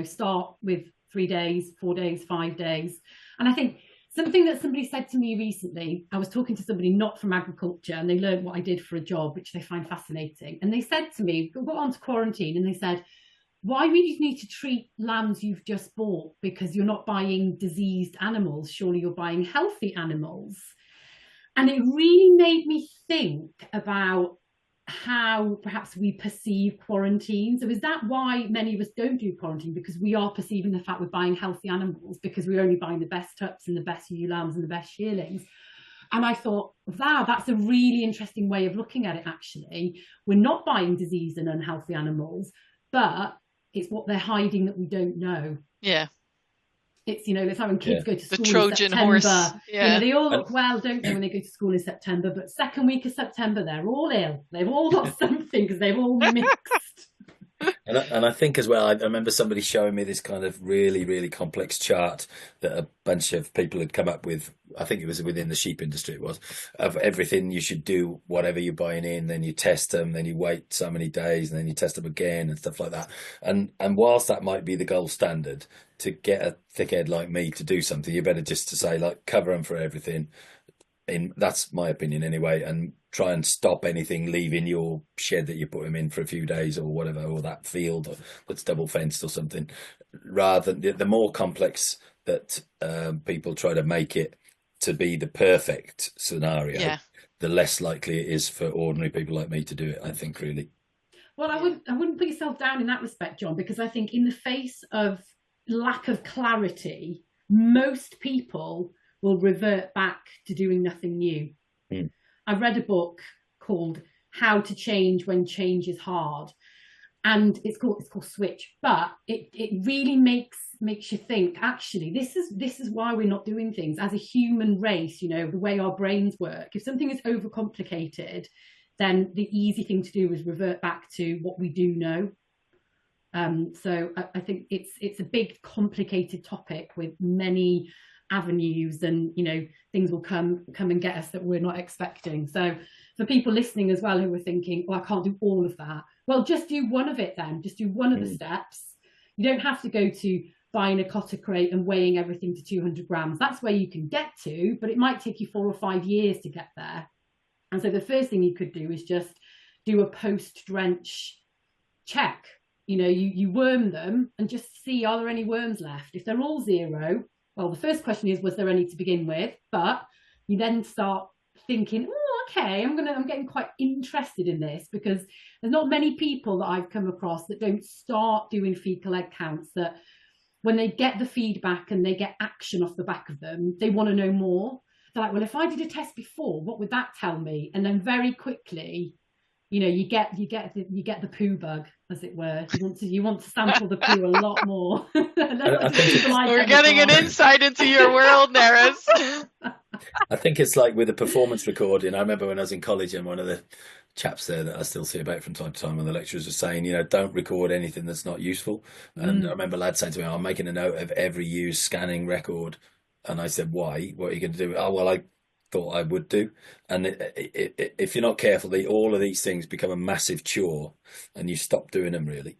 start with 3 days, 4 days, 5 days. And I think something that somebody said to me recently, I was talking to somebody not from agriculture, and they learned what I did for a job, which they find fascinating. And they said to me, got onto quarantine, and they said, why would you need to treat lambs you've just bought? Because you're not buying diseased animals. Surely you're buying healthy animals. And it really made me think about how perhaps we perceive quarantine. So is that why many of us don't do quarantine? Because we are perceiving the fact we're buying healthy animals, because we're only buying the best tups and the best ewe lambs and the best shearlings. And I thought, wow, that's a really interesting way of looking at it, actually. We're not buying diseased and unhealthy animals, but it's what they're hiding that we don't know. Yeah. It's, it's how when kids go to school the Trojan in September. horse. Yeah. They all look well, don't they, when they go to school in September, but second week of September, they're all ill. They've all got something because they've all mixed. And I think as well, I remember somebody showing me this kind of really, really complex chart that a bunch of people had come up with. I think it was within the sheep industry, it was, of everything you should do, whatever you're buying in, then you test them, then you wait so many days, and then you test them again and stuff like that. And whilst that might be the gold standard, to get a thickhead like me to do something, you better just to say, like, cover them for everything. That's my opinion anyway, and try and stop anything leaving your shed that you put them in for a few days or whatever, or that field that's double fenced or something. Rather than the more complex that people try to make it to be the perfect scenario, the less likely it is for ordinary people like me to do it, I think, really. Well, I wouldn't put yourself down in that respect, John, because I think in the face of lack of clarity, most people will revert back to doing nothing new. I read a book called How to Change When Change is Hard, and it's called Switch, but it really makes you think, actually, this is why we're not doing things as a human race. The way our brains work, if something is overcomplicated, then the easy thing to do is revert back to what we do know. So I think it's a big, complicated topic with many avenues, and things will come and get us that we're not expecting. So for people listening as well who are thinking, I can't do all of that, well, just do one of it then. Just do one of the steps. You don't have to go to buying a cotter crate and weighing everything to 200 grams. That's where you can get to, but it might take you 4 or 5 years to get there. And so the first thing you could do is just do a post-drench check. You know, you worm them and just see, are there any worms left? If they're all 0, well, the first question is, was there any to begin with? But you then start thinking, oh, okay, I'm getting quite interested in this, because there's not many people that I've come across that don't start doing fecal egg counts, that when they get the feedback and they get action off the back of them, they want to know more. They're like, well, if I did a test before, what would that tell me? And then very quickly, you know, you get the poo bug, as it were. You want to sample the poo a lot more. I think we're getting an insight into your world, Neris. I think it's like with the performance recording. I remember when I was in college, and one of the chaps there that I still see about from time to time, when the lecturers were saying, you know, don't record anything that's not useful. And I remember lads saying to me, I'm making a note of every used scanning record. And I said, why? What are you going to do? Oh, well, I thought I would do. And if you're not careful, all of these things become a massive chore, and you stop doing them really.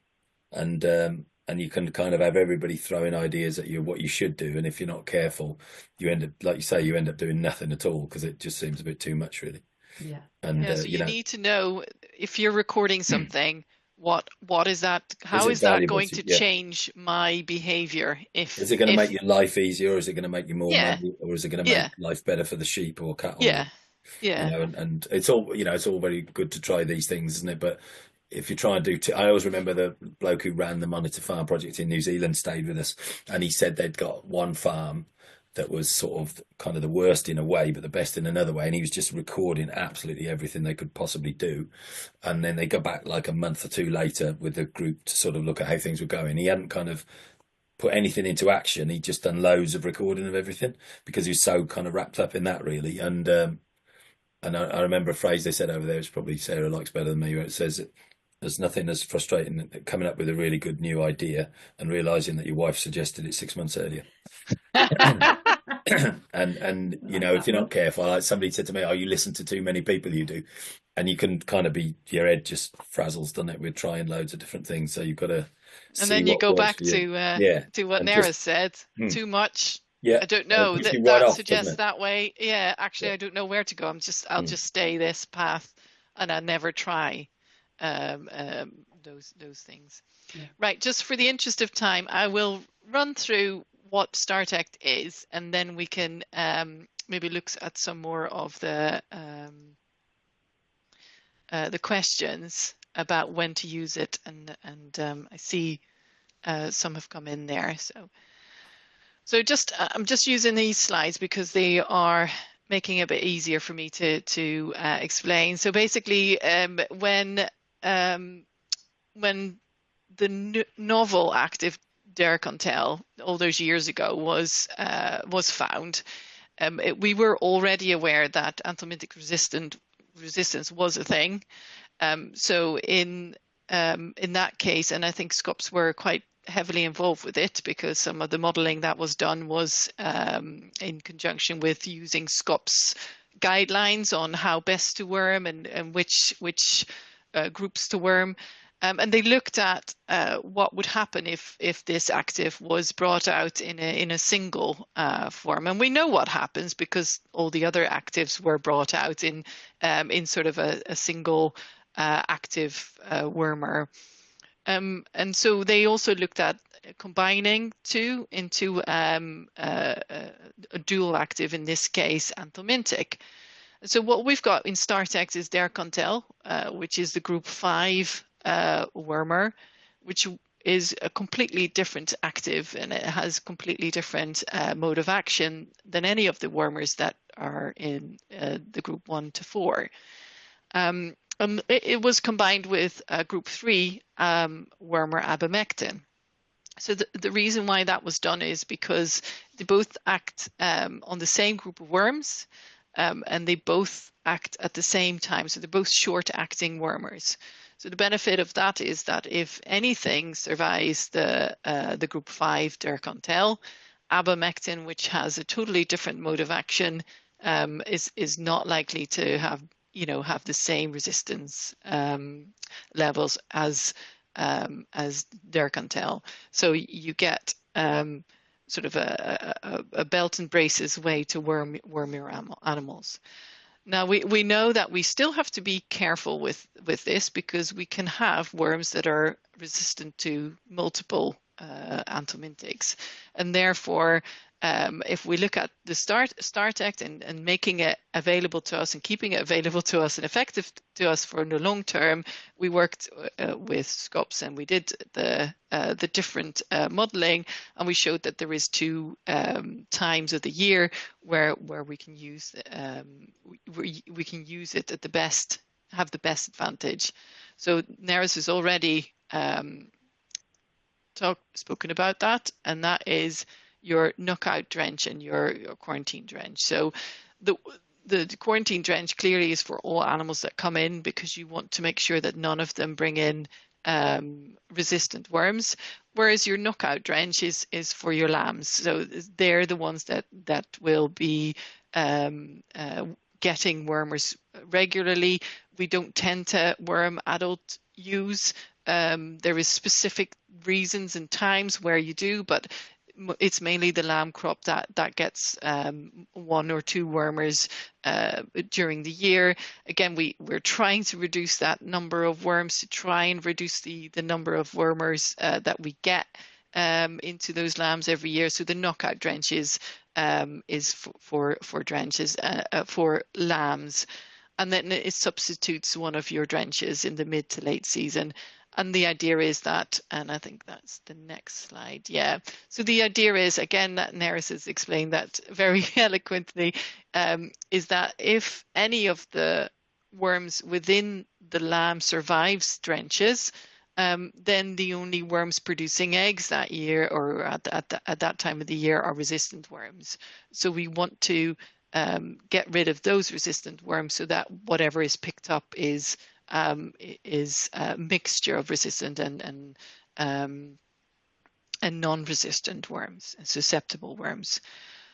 And you can kind of have everybody throwing ideas at you what you should do, and if you're not careful, you end up, like you say, you end up doing nothing at all, because it just seems a bit too much really. Yeah. And so you need to know, if you're recording something, what is that? How is that going to change my behavior? Is it going to make your life easier, or is it going to make you more money, or is it going to make life better for the sheep or cattle? Yeah. You know, and it's all, you know, it's all very good to try these things, isn't it? But if you try and do, I always remember the bloke who ran the Monitor Farm project in New Zealand stayed with us, and he said they'd got one farm that was sort of kind of the worst in a way, but the best in another way. And he was just recording absolutely everything they could possibly do. And then they go back like a month or two later with the group to sort of look at how things were going. He hadn't kind of put anything into action. He'd just done loads of recording of everything, because he was so kind of wrapped up in that really. And I remember a phrase they said over there, which probably Sarah likes better than me, where it says, there's nothing as frustrating coming up with a really good new idea and realising that your wife suggested it 6 months earlier. and you know, if you're not careful, like somebody said to me, oh, you listen to too many people, you do. And you can kind of be, your head just frazzles, doesn't it, with trying loads of different things. So you've got to and then you go back to what Neris said, too much. Yeah, I don't know, that suggests that way. Yeah, actually, I don't know where to go. I'll just stay this path, and I'll never try those things. Yeah. Right, just for the interest of time, I will run through what STARTECT is, and then we can maybe look at some more of the questions about when to use it, and I see some have come in there. So I'm just using these slides because they are making it a bit easier for me to explain. So basically, when the novel active Dercontel all those years ago was found, we were already aware that anthelmintic resistance was a thing. So in that case, and I think SCOPS were quite heavily involved with it, because some of the modelling that was done was in conjunction with using SCOPS guidelines on how best to worm and which groups to worm. And they looked at what would happen if this active was brought out in a single form. And we know what happens, because all the other actives were brought out in sort of a single active wormer. And so they also looked at combining two into a dual active, in this case anthelmintic. So what we've got in STARTECT is Dercontel, which is the group 5 wormer, which is a completely different active, and it has completely different mode of action than any of the wormers that are in the group 1 to 4. It was combined with group 3 wormer abamectin. So the reason why that was done is because they both act on the same group of worms, and they both act at the same time. So they're both short-acting wormers. So the benefit of that is that if anything survives the group 5 Dercontel, abamectin, which has a totally different mode of action, is not likely to have the same resistance levels as Dercontel. So you get sort of a belt and braces way to worm your animals. Now we know that we still have to be careful with this, because we can have worms that are resistant to multiple anthelmintics, and therefore if we look at the STARTECT and making it available to us and keeping it available to us and effective to us for the long term, we worked with SCOPS, and we did the different modeling, and we showed that there is 2 times of the year where we can use we can use it at the best, have the best advantage. So Neris has already spoken about that, and that is your knockout drench and your quarantine drench. So the quarantine drench clearly is for all animals that come in, because you want to make sure that none of them bring in resistant worms, whereas your knockout drench is for your lambs. So they're the ones that will be getting wormers regularly. We don't tend to worm adult ewes. There is specific reasons and times where you do, but it's mainly the lamb crop that gets 1 or 2 wormers during the year. Again, we're trying to reduce that number of worms to try and reduce the number of wormers that we get into those lambs every year. So the knockout drench is for drenches for lambs, and then it substitutes one of your drenches in the mid to late season. And the idea is that, and I think that's the next slide. Yeah. So the idea is, again, that Neris has explained that very eloquently, is that if any of the worms within the lamb survives drenches, then the only worms producing eggs that year or at that time of the year are resistant worms. So we want to get rid of those resistant worms, so that whatever is picked up is a mixture of resistant and non-resistant worms and susceptible worms.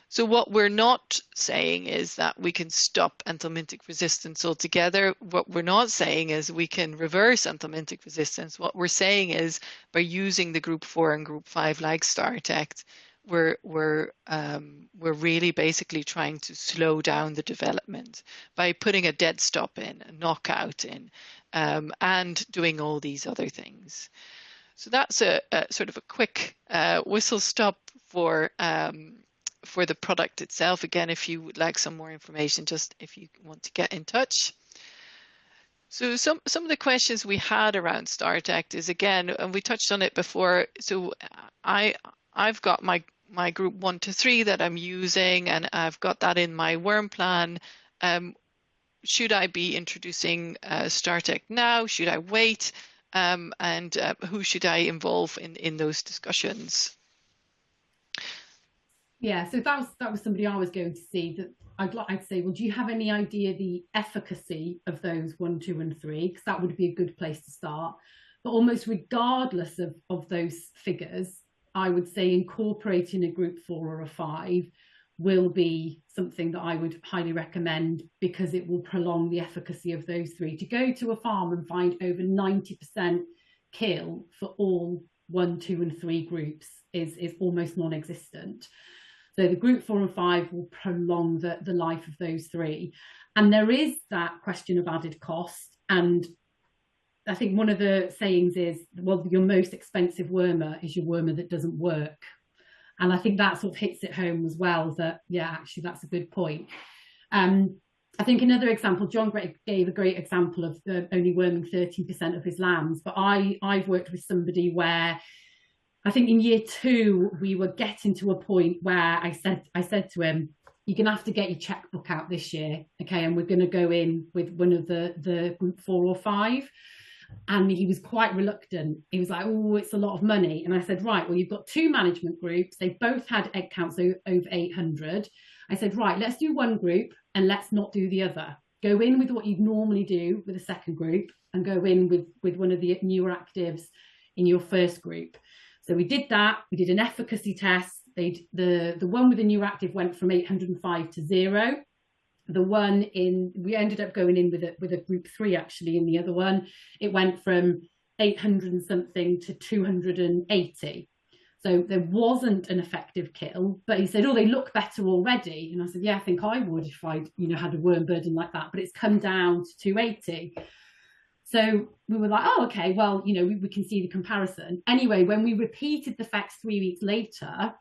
So what we're not saying is that we can stop anthelmintic resistance altogether. What we're not saying is we can reverse anthelmintic resistance. What we're saying is, by using the group 4 and group 5 like STARTECT, we're really basically trying to slow down the development by putting a dead stop in, a knockout in, and doing all these other things. So that's a sort of a quick whistle stop for the product itself. Again, if you would like some more information, just if you want to get in touch. So some of the questions we had around STARTECT is, again, and we touched on it before. So I've got my group 1 to 3 that I'm using, and I've got that in my worm plan. Should I be introducing STARTECT now? Should I wait? And who should I involve in those discussions? Yeah, so that was somebody I was going to see. That I'd say, well, do you have any idea the efficacy of those 1, 2, and 3? Because that would be a good place to start. But almost regardless of those figures, I would say incorporating a group 4 or a 5 will be something that I would highly recommend, because it will prolong the efficacy of those 3. To go to a farm and find over 90% kill for all 1, 2, and 3 groups is almost non-existent. So the group 4 and 5 will prolong the life of those 3. And there is that question of added cost. And I think one of the sayings is, well, your most expensive wormer is your wormer that doesn't work. And I think that sort of hits it home as well, that, yeah, actually, that's a good point. I think another example, John gave a great example of only worming 13% of his lambs. But I've worked with somebody where I think in year 2, we were getting to a point where I said to him, you're going to have to get your checkbook out this year, okay? And we're going to go in with one of the group 4 or 5. And he was quite reluctant. He was like, oh, it's a lot of money. And I said, right, well, you've got 2 management groups. They both had egg counts over 800. I said, right, let's do one group and let's not do the other. Go in with what you'd normally do with a second group, and go in with one of the newer actives in your first group. So we did that. We did an efficacy test. The one with the new active went from 805 to 0. The one we ended up going in with a group 3 actually. In the other one, it went from 800 and something to 280. So there wasn't an effective kill, but he said, oh, they look better already. And I said, yeah, I think I would if I'd, had a worm burden like that, but it's come down to 280. So we were like, oh, okay, well, we can see the comparison. Anyway, when we repeated the facts 3 weeks later,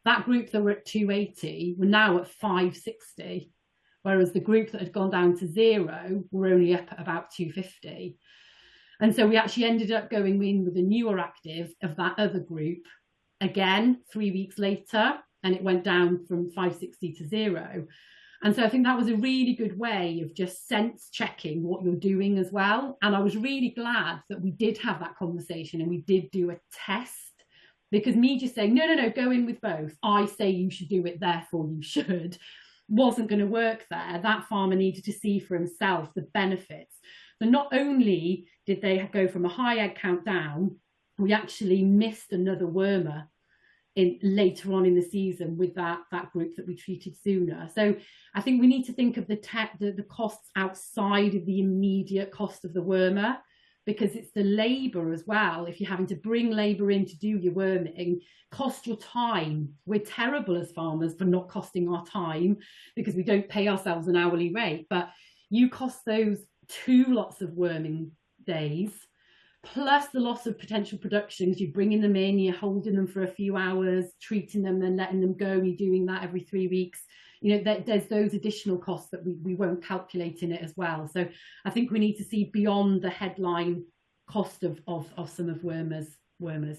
that group that were at 280 were now at 560, whereas the group that had gone down to 0 were only up at about 250. And so we actually ended up going in with a newer active of that other group again 3 weeks later, and it went down from 560 to 0. And so I think that was a really good way of just sense checking what you're doing as well. And I was really glad that we did have that conversation and we did do a test, because me just saying, no, go in with both, I say you should do it, therefore you should, wasn't going to work there. That farmer needed to see for himself the benefits. So not only did they go from a high egg count down, we actually missed another wormer later on in the season with that group that we treated sooner. So I think we need to think of the costs outside of the immediate cost of the wormer, because it's the labour as well. If you're having to bring labour in to do your worming, cost your time. We're terrible as farmers for not costing our time because we don't pay ourselves an hourly rate, but you cost those 2 lots of worming days, plus the loss of potential productions. You're bringing them in, you're holding them for a few hours, treating them, then letting them go. You're doing that every 3 weeks. There's those additional costs that we won't calculate in it as well. So I think we need to see beyond the headline cost of some of wormers,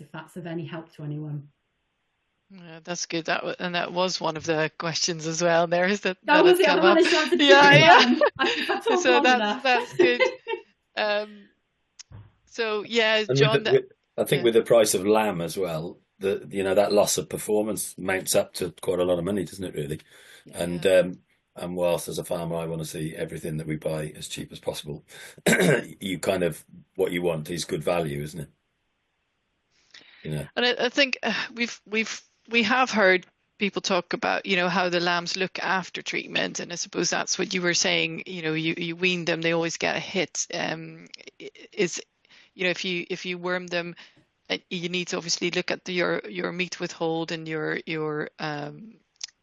if that's of any help to anyone. Yeah, that's good. That was one of the questions as well. There is that. That was it. I managed to answer yeah. So that's good. So yeah, John. I think with the price of lamb as well, that loss of performance mounts up to quite a lot of money, doesn't it? Really, yeah. And whilst as a farmer, I want to see everything that we buy as cheap as possible. You kind of, what you want is good value, isn't it? And I think we have heard people talk about, how the lambs look after treatment, and I suppose that's what you were saying. You wean them, they always get a hit. If you worm them, you need to obviously look at your meat withhold and your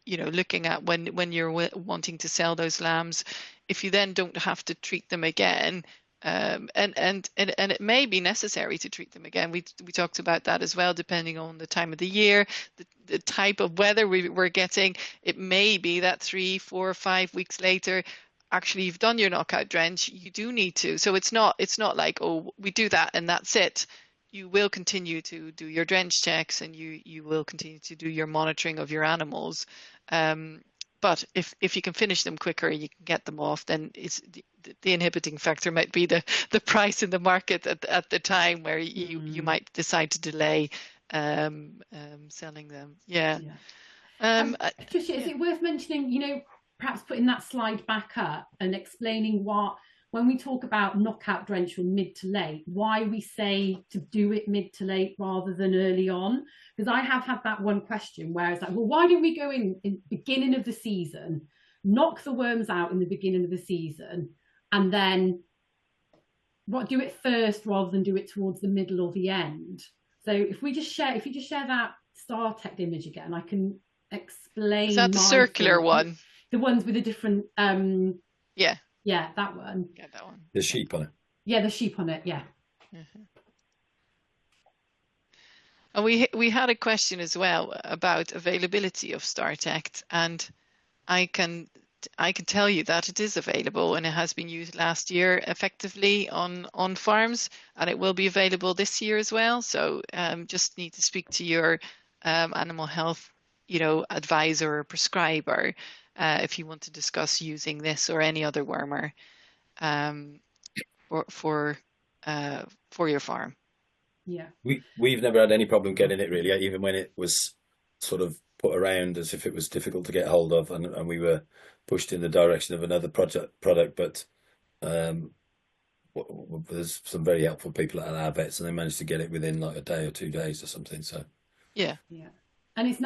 looking at when you're wanting to sell those lambs. If you then don't have to treat them again, and it may be necessary to treat them again. We talked about that as well, depending on the time of the year, the type of weather we're getting. It may be that 3, 4, 5 weeks later, actually you've done your knockout drench, you do need to. So it's not like, oh, we do that and that's it. You will continue to do your drench checks, and you will continue to do your monitoring of your animals. But if you can finish them quicker, you can get them off, then it's the inhibiting factor might be the price in the market at the time where you might decide to delay selling them. Yeah. Patricia, is it worth mentioning, perhaps putting that slide back up and explaining when we talk about knockout drench from mid to late, why we say to do it mid to late rather than early on? Because I have had that one question where it's like, well, why don't we go in beginning of the season, knock the worms out in the beginning of the season, and then do it first rather than do it towards the middle or the end? So if you just share that STARTECT image again, I can explain. Is that the circular one? The ones with the different yeah. Yeah, that one. Yeah, that one. The sheep on it. Yeah, the sheep on it. Yeah. Mm-hmm. And we had a question as well about availability of STARTECT, and I can tell you that it is available, and it has been used last year effectively on farms, and it will be available this year as well. So just need to speak to your animal health, advisor or prescriber. If you want to discuss using this or any other wormer for your farm. Yeah, we've never had any problem getting it really, even when it was sort of put around as if it was difficult to get hold of, and we were pushed in the direction of another product. But there's some very helpful people at our vets, and they managed to get it within like a day or 2 days or something. So yeah. And it's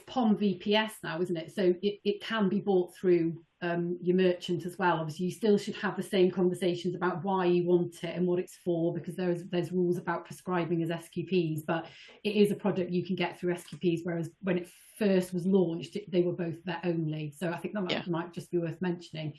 POM VPS now, isn't it? So it can be bought through your merchant as well. Obviously, you still should have the same conversations about why you want it and what it's for, because there's rules about prescribing as SQPs, but it is a product you can get through SQPs, whereas when it first was launched, they were both vet only. So I think that might just be worth mentioning.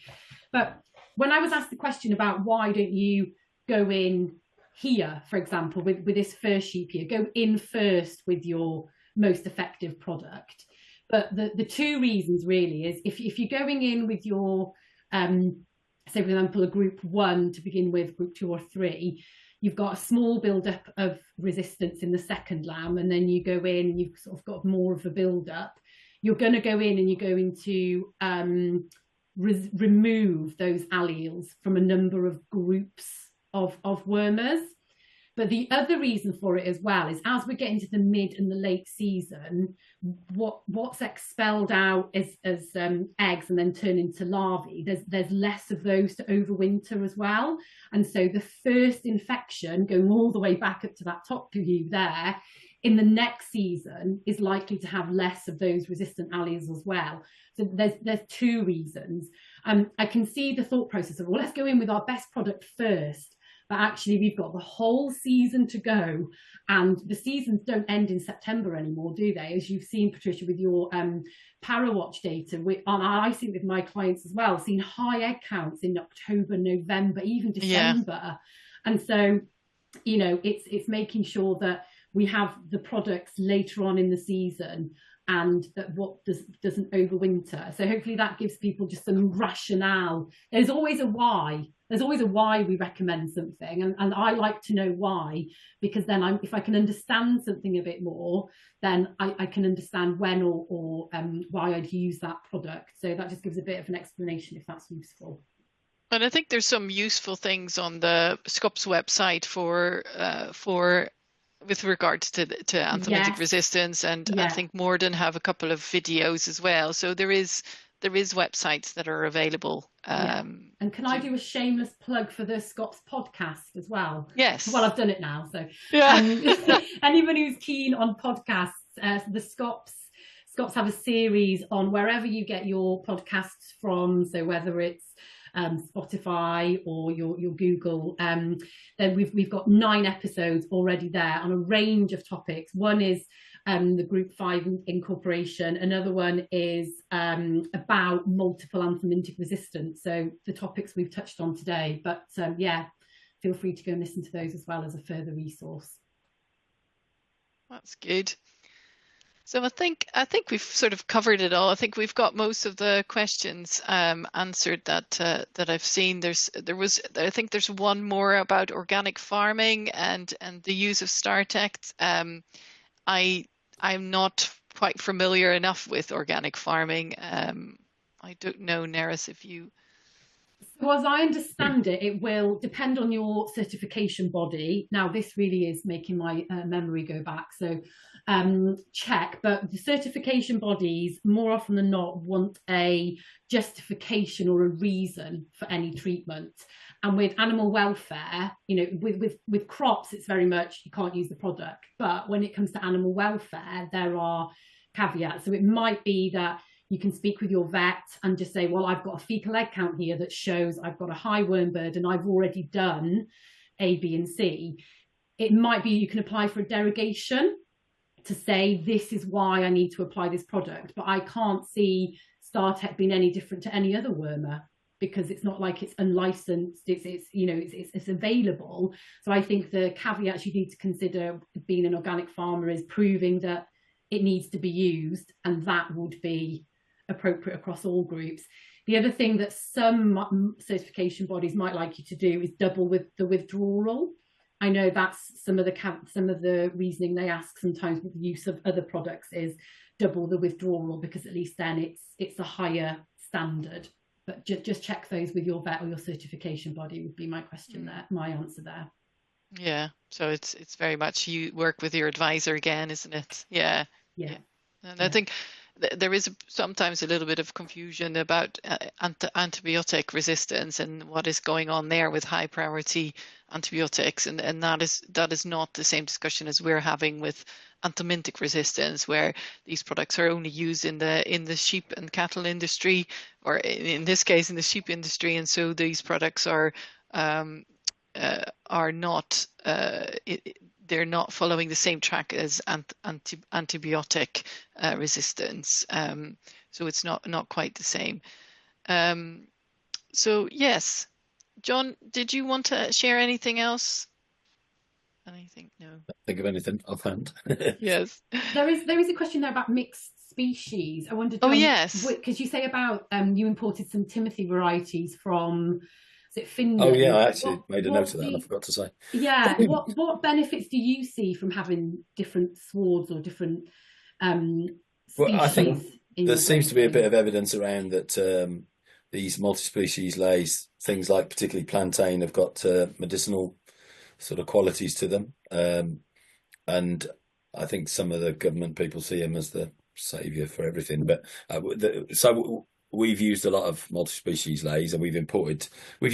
But when I was asked the question about why don't you go in here, for example, with this first sheep here, go in first with your most effective product. But the two reasons really is if you're going in with your say for example a group 1 to begin with, group 2 or 3, you've got a small build-up of resistance in the second lamb, and then you go in and you've sort of got more of a build-up. You're going to go in and you're going to remove those alleles from a number of groups of wormers. But the other reason for it as well is as we get into the mid and the late season, what's expelled out as eggs and then turn into larvae, there's less of those to overwinter as well. And so the first infection, going all the way back up to that top view there, in the next season is likely to have less of those resistant alleles as well. So there's two reasons. I can see the thought process of, well, let's go in with our best product first. But actually, we've got the whole season to go, and the seasons don't end in September anymore, do they? As you've seen, Patricia, with your Parawatch data, I see with my clients as well, seen high egg counts in October, November, even December. Yeah. And so, you know, it's making sure that we have the products later on in the season and that what doesn't overwinter. So hopefully that gives people just some rationale. There's always a why. There's always a why we recommend something, and I like to know why, because then if I can understand something a bit more, then I can understand when or why I'd use that product. So that just gives a bit of an explanation if that's useful. And I think there's some useful things on the SCOPS website for with regards to anthelmintic resistance, and I think Morden have a couple of videos as well. So there is websites that are available. And can I do a shameless plug for the SCOPS podcast as well? Yes. Well, I've done it now. So yeah. Anyone who's keen on podcasts, the SCOPS have a series on wherever you get your podcasts from. So whether it's Spotify or your Google, then we've got 9 episodes already there on a range of topics. One is the group 5 incorporation. Another one is about multiple anthelmintic resistance. So the topics we've touched on today, but yeah, feel free to go and listen to those as well as a further resource. That's good. So I think we've sort of covered it all. I think we've got most of the questions answered that I've seen. I think there's one more about organic farming and the use of STARTECT. I'm not quite familiar enough with organic farming. I don't know, Neris, if you... So as I understand it, it will depend on your certification body. Now, this really is making my memory go back. So check, but the certification bodies more often than not want a justification or a reason for any treatment. And with animal welfare, you know, with crops, it's very much you can't use the product. But when it comes to animal welfare, there are caveats. So it might be that you can speak with your vet and just say, well, I've got a fecal egg count here that shows I've got a high worm burden. I've already done A, B, and C. It might be you can apply for a derogation to say, this is why I need to apply this product. But I can't see STARTECT being any different to any other wormer, because it's not like it's unlicensed, it's available. So I think the caveats you need to consider being an organic farmer is proving that it needs to be used, and that would be appropriate across all groups. The other thing that some certification bodies might like you to do is double with the withdrawal. I know that's some of the reasoning they ask sometimes with the use of other products is double the withdrawal, because at least then it's a higher standard. But just check those with your vet or your certification body would be my question there, my answer there. Yeah, so it's very much you work with your advisor again, isn't it? Yeah. Yeah. And I think there is sometimes a little bit of confusion about antibiotic resistance and what is going on there with high priority antibiotics, and that is not the same discussion as we're having with anthelmintic resistance, where these products are only used in the sheep and cattle industry, or in this case in the sheep industry, and so these products are not they're not following the same track as antibiotic resistance. So it's not quite the same. So yes, John, did you want to share anything else? Anything? No. Think of anything offhand? Yes. There is a question there about mixed species. I wondered, Oh John, yes, because you say about you imported some Timothy varieties from, is it Finland? Oh yeah, I actually made a note of that and I forgot to say. Yeah, what benefits do you see from having different swards or different species? Well, I think there seems to be a bit of evidence around that these multi-species lays, things like particularly plantain, have got medicinal sort of qualities to them, and I think some of the government people see him as the saviour for everything. But so we've used a lot of multi-species lays, and we've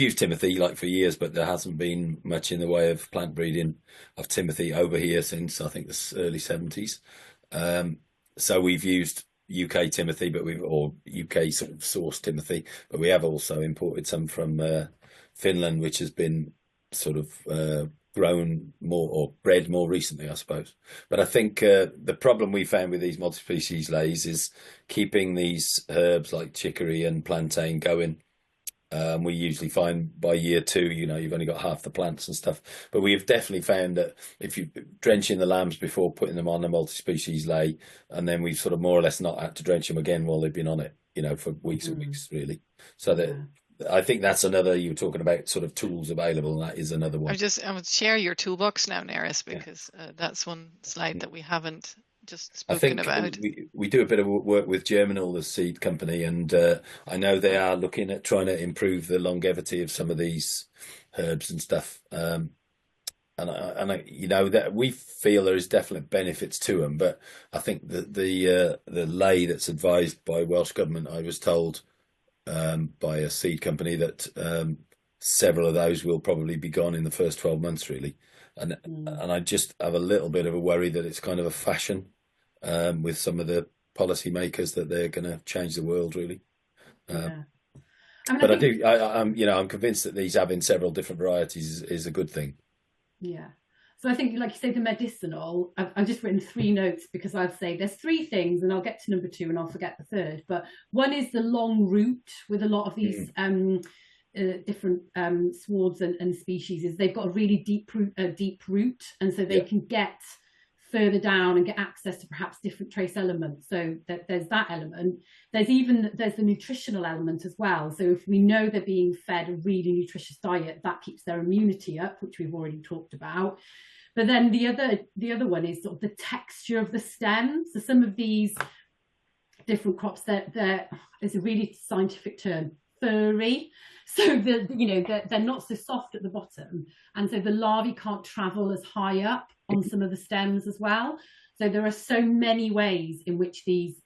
used Timothy like for years, but there hasn't been much in the way of plant breeding of Timothy over here since I think the early 70s. So we've used UK Timothy, or UK sort of sourced Timothy, but we have also imported some from Finland, which has been sort of grown more or bred more recently, I suppose. But I think the problem we found with these multi-species lays is keeping these herbs like chicory and plantain going. We usually find by year 2, you've only got half the plants and stuff. But we have definitely found that if you drench in the lambs before putting them on a multi-species lay, and then we've sort of more or less not had to drench them again while they've been on it, for weeks and weeks, really. So that I think that's another, you were talking about sort of tools available, and that is another one. I would share your toolbox now, Neris, because that's one slide that we haven't just spoken about. We do a bit of work with Germinal, the seed company, and I know they are looking at trying to improve the longevity of some of these herbs and stuff. And that we feel there is definite benefits to them, but I think that the lay that's advised by Welsh Government, I was told by a seed company that several of those will probably be gone in the first 12 months, really. And I just have a little bit of a worry that it's kind of a fashion with some of the policy makers, that they're going to change the world, really. But I'm convinced that these having several different varieties is a good thing. Yeah. So I think, like you say, the medicinal, I've just written 3 notes, because I'd say there's 3 things, and I'll get to number 2 and I'll forget the third. But one is the long root with a lot of these different swards and species, is they've got a really deep root, and so they can get further down and get access to perhaps different trace elements. So there's that element. There's the nutritional element as well. So if we know they're being fed a really nutritious diet, that keeps their immunity up, which we've already talked about. But then the other one is sort of the texture of the stem. So some of these different crops, there's a really scientific term, furry. So they're not so soft at the bottom, and so the larvae can't travel as high up on some of the stems as well. So there are so many ways in which these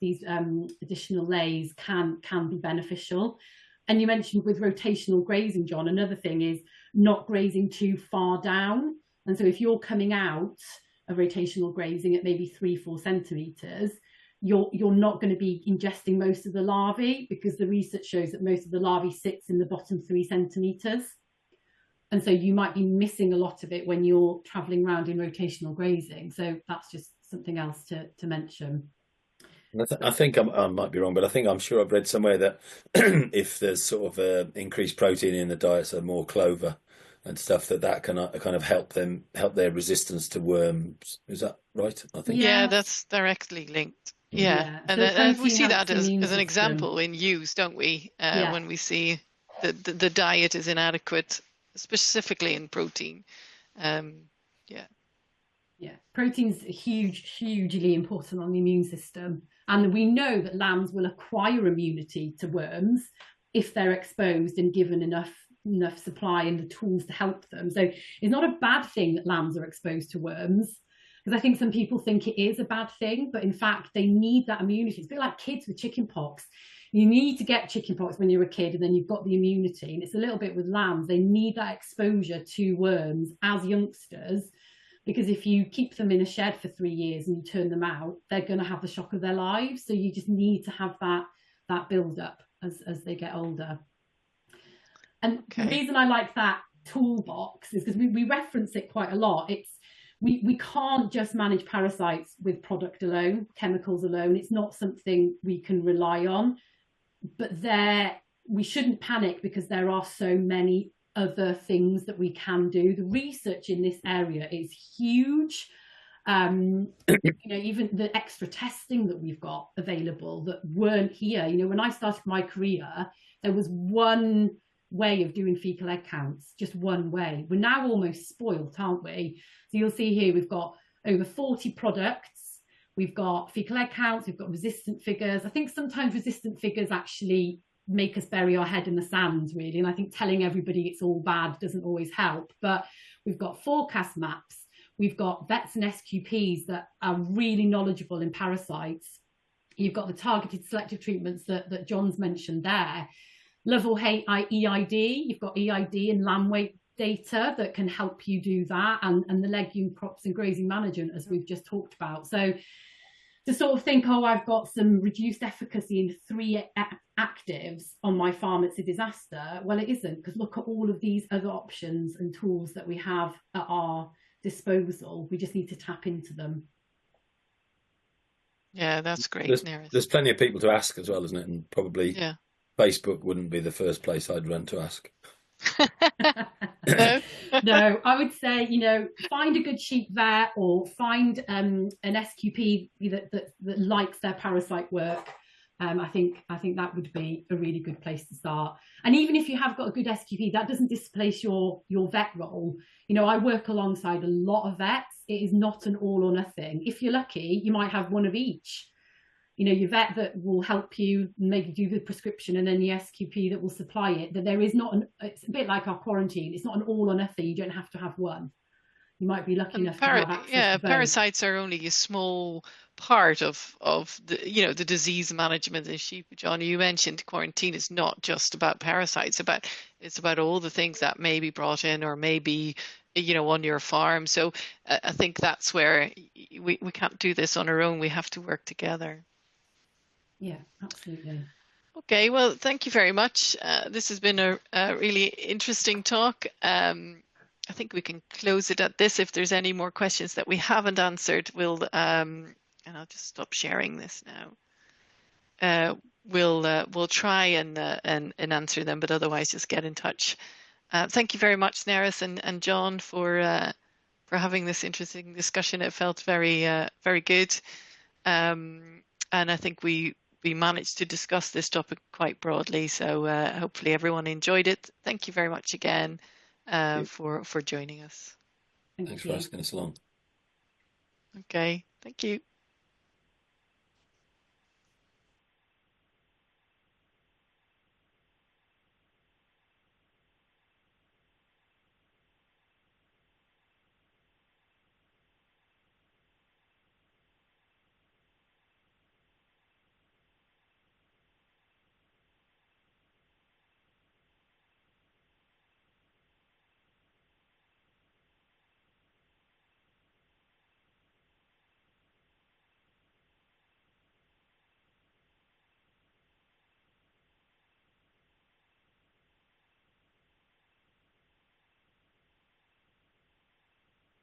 additional lays can be beneficial. And you mentioned with rotational grazing, John, another thing is not grazing too far down. And so if you're coming out of rotational grazing at maybe 3-4 centimetres, you're not going to be ingesting most of the larvae, because the research shows that most of the larvae sits in the bottom 3 centimetres. And so you might be missing a lot of it when you're travelling around in rotational grazing. So that's just something else to mention. I think I might be wrong, but I'm sure I've read somewhere that if there's sort of increased protein in the diet, so more clover and stuff, that can kind of help their resistance to worms. Is that right? I think. Yeah, that's directly linked. Yeah. And we see that as an example in use, don't we? When we see the diet is inadequate, specifically in protein. Protein's hugely important on the immune system, and we know that lambs will acquire immunity to worms if they're exposed and given enough supply and the tools to help them. So it's not a bad thing that lambs are exposed to worms. Because I think some people think it is a bad thing, but in fact, they need that immunity. It's a bit like kids with chicken pox. You need to get chicken pox when you're a kid, and then you've got the immunity. And it's a little bit with lambs. They need that exposure to worms as youngsters, because if you keep them in a shed for 3 years and you turn them out, they're going to have the shock of their lives. So you just need to have that build up as they get older. And the reason I like that toolbox is because we reference it quite a lot. We can't just manage parasites with product alone, chemicals alone. It's not something we can rely on. But we shouldn't panic, because there are so many other things that we can do. The research in this area is huge. Even the extra testing that we've got available that weren't here. When I started my career, there was one way of doing fecal egg counts, just one way. We're now almost spoiled, aren't we? So you'll see here we've got over 40 products. We've got fecal egg counts, we've got resistant figures. I think sometimes resistant figures actually make us bury our head in the sand, really. And I think telling everybody it's all bad doesn't always help. But we've got forecast maps. We've got vets and SQPs that are really knowledgeable in parasites. You've got the targeted selective treatments that John's mentioned there. Level EID, you've got EID and lamb weight data that can help you do that, and the legume crops and grazing management, as we've just talked about. So to sort of think, oh, I've got some reduced efficacy in 3 actives on my farm, it's a disaster. Well, it isn't, because look at all of these other options and tools that we have at our disposal. We just need to tap into them. Yeah, that's great. There's plenty of people to ask as well, isn't it? And probably Facebook wouldn't be the first place I'd run to ask. No, I would say, find a good sheep vet, or find an SQP that likes their parasite work. I think that would be a really good place to start. And even if you have got a good SQP, that doesn't displace your vet role. I work alongside a lot of vets. It is not an all or nothing. If you're lucky, you might have one of each. Your vet that will help you maybe do the prescription, and then the SQP that will supply it. That there is not it's a bit like our quarantine. It's not an all or nothing. You don't have to have one. You might be lucky enough to have access to both. Parasites are only a small part of the the disease management in sheep. John, you mentioned quarantine is not just about parasites. It's about all the things that may be brought in, or maybe on your farm. So I think that's where we can't do this on our own. We have to work together. Yeah, absolutely. Okay, well, thank you very much. This has been a really interesting talk. I think we can close it at this. If there's any more questions that we haven't answered, we'll and I'll just stop sharing this now. We'll try and answer them, but otherwise just get in touch. Thank you very much, Nerys and John, for having this interesting discussion. It felt very very good, and I think we managed to discuss this topic quite broadly. So hopefully everyone enjoyed it. Thank you very much again for joining us. Thanks for asking us along. Okay, thank you.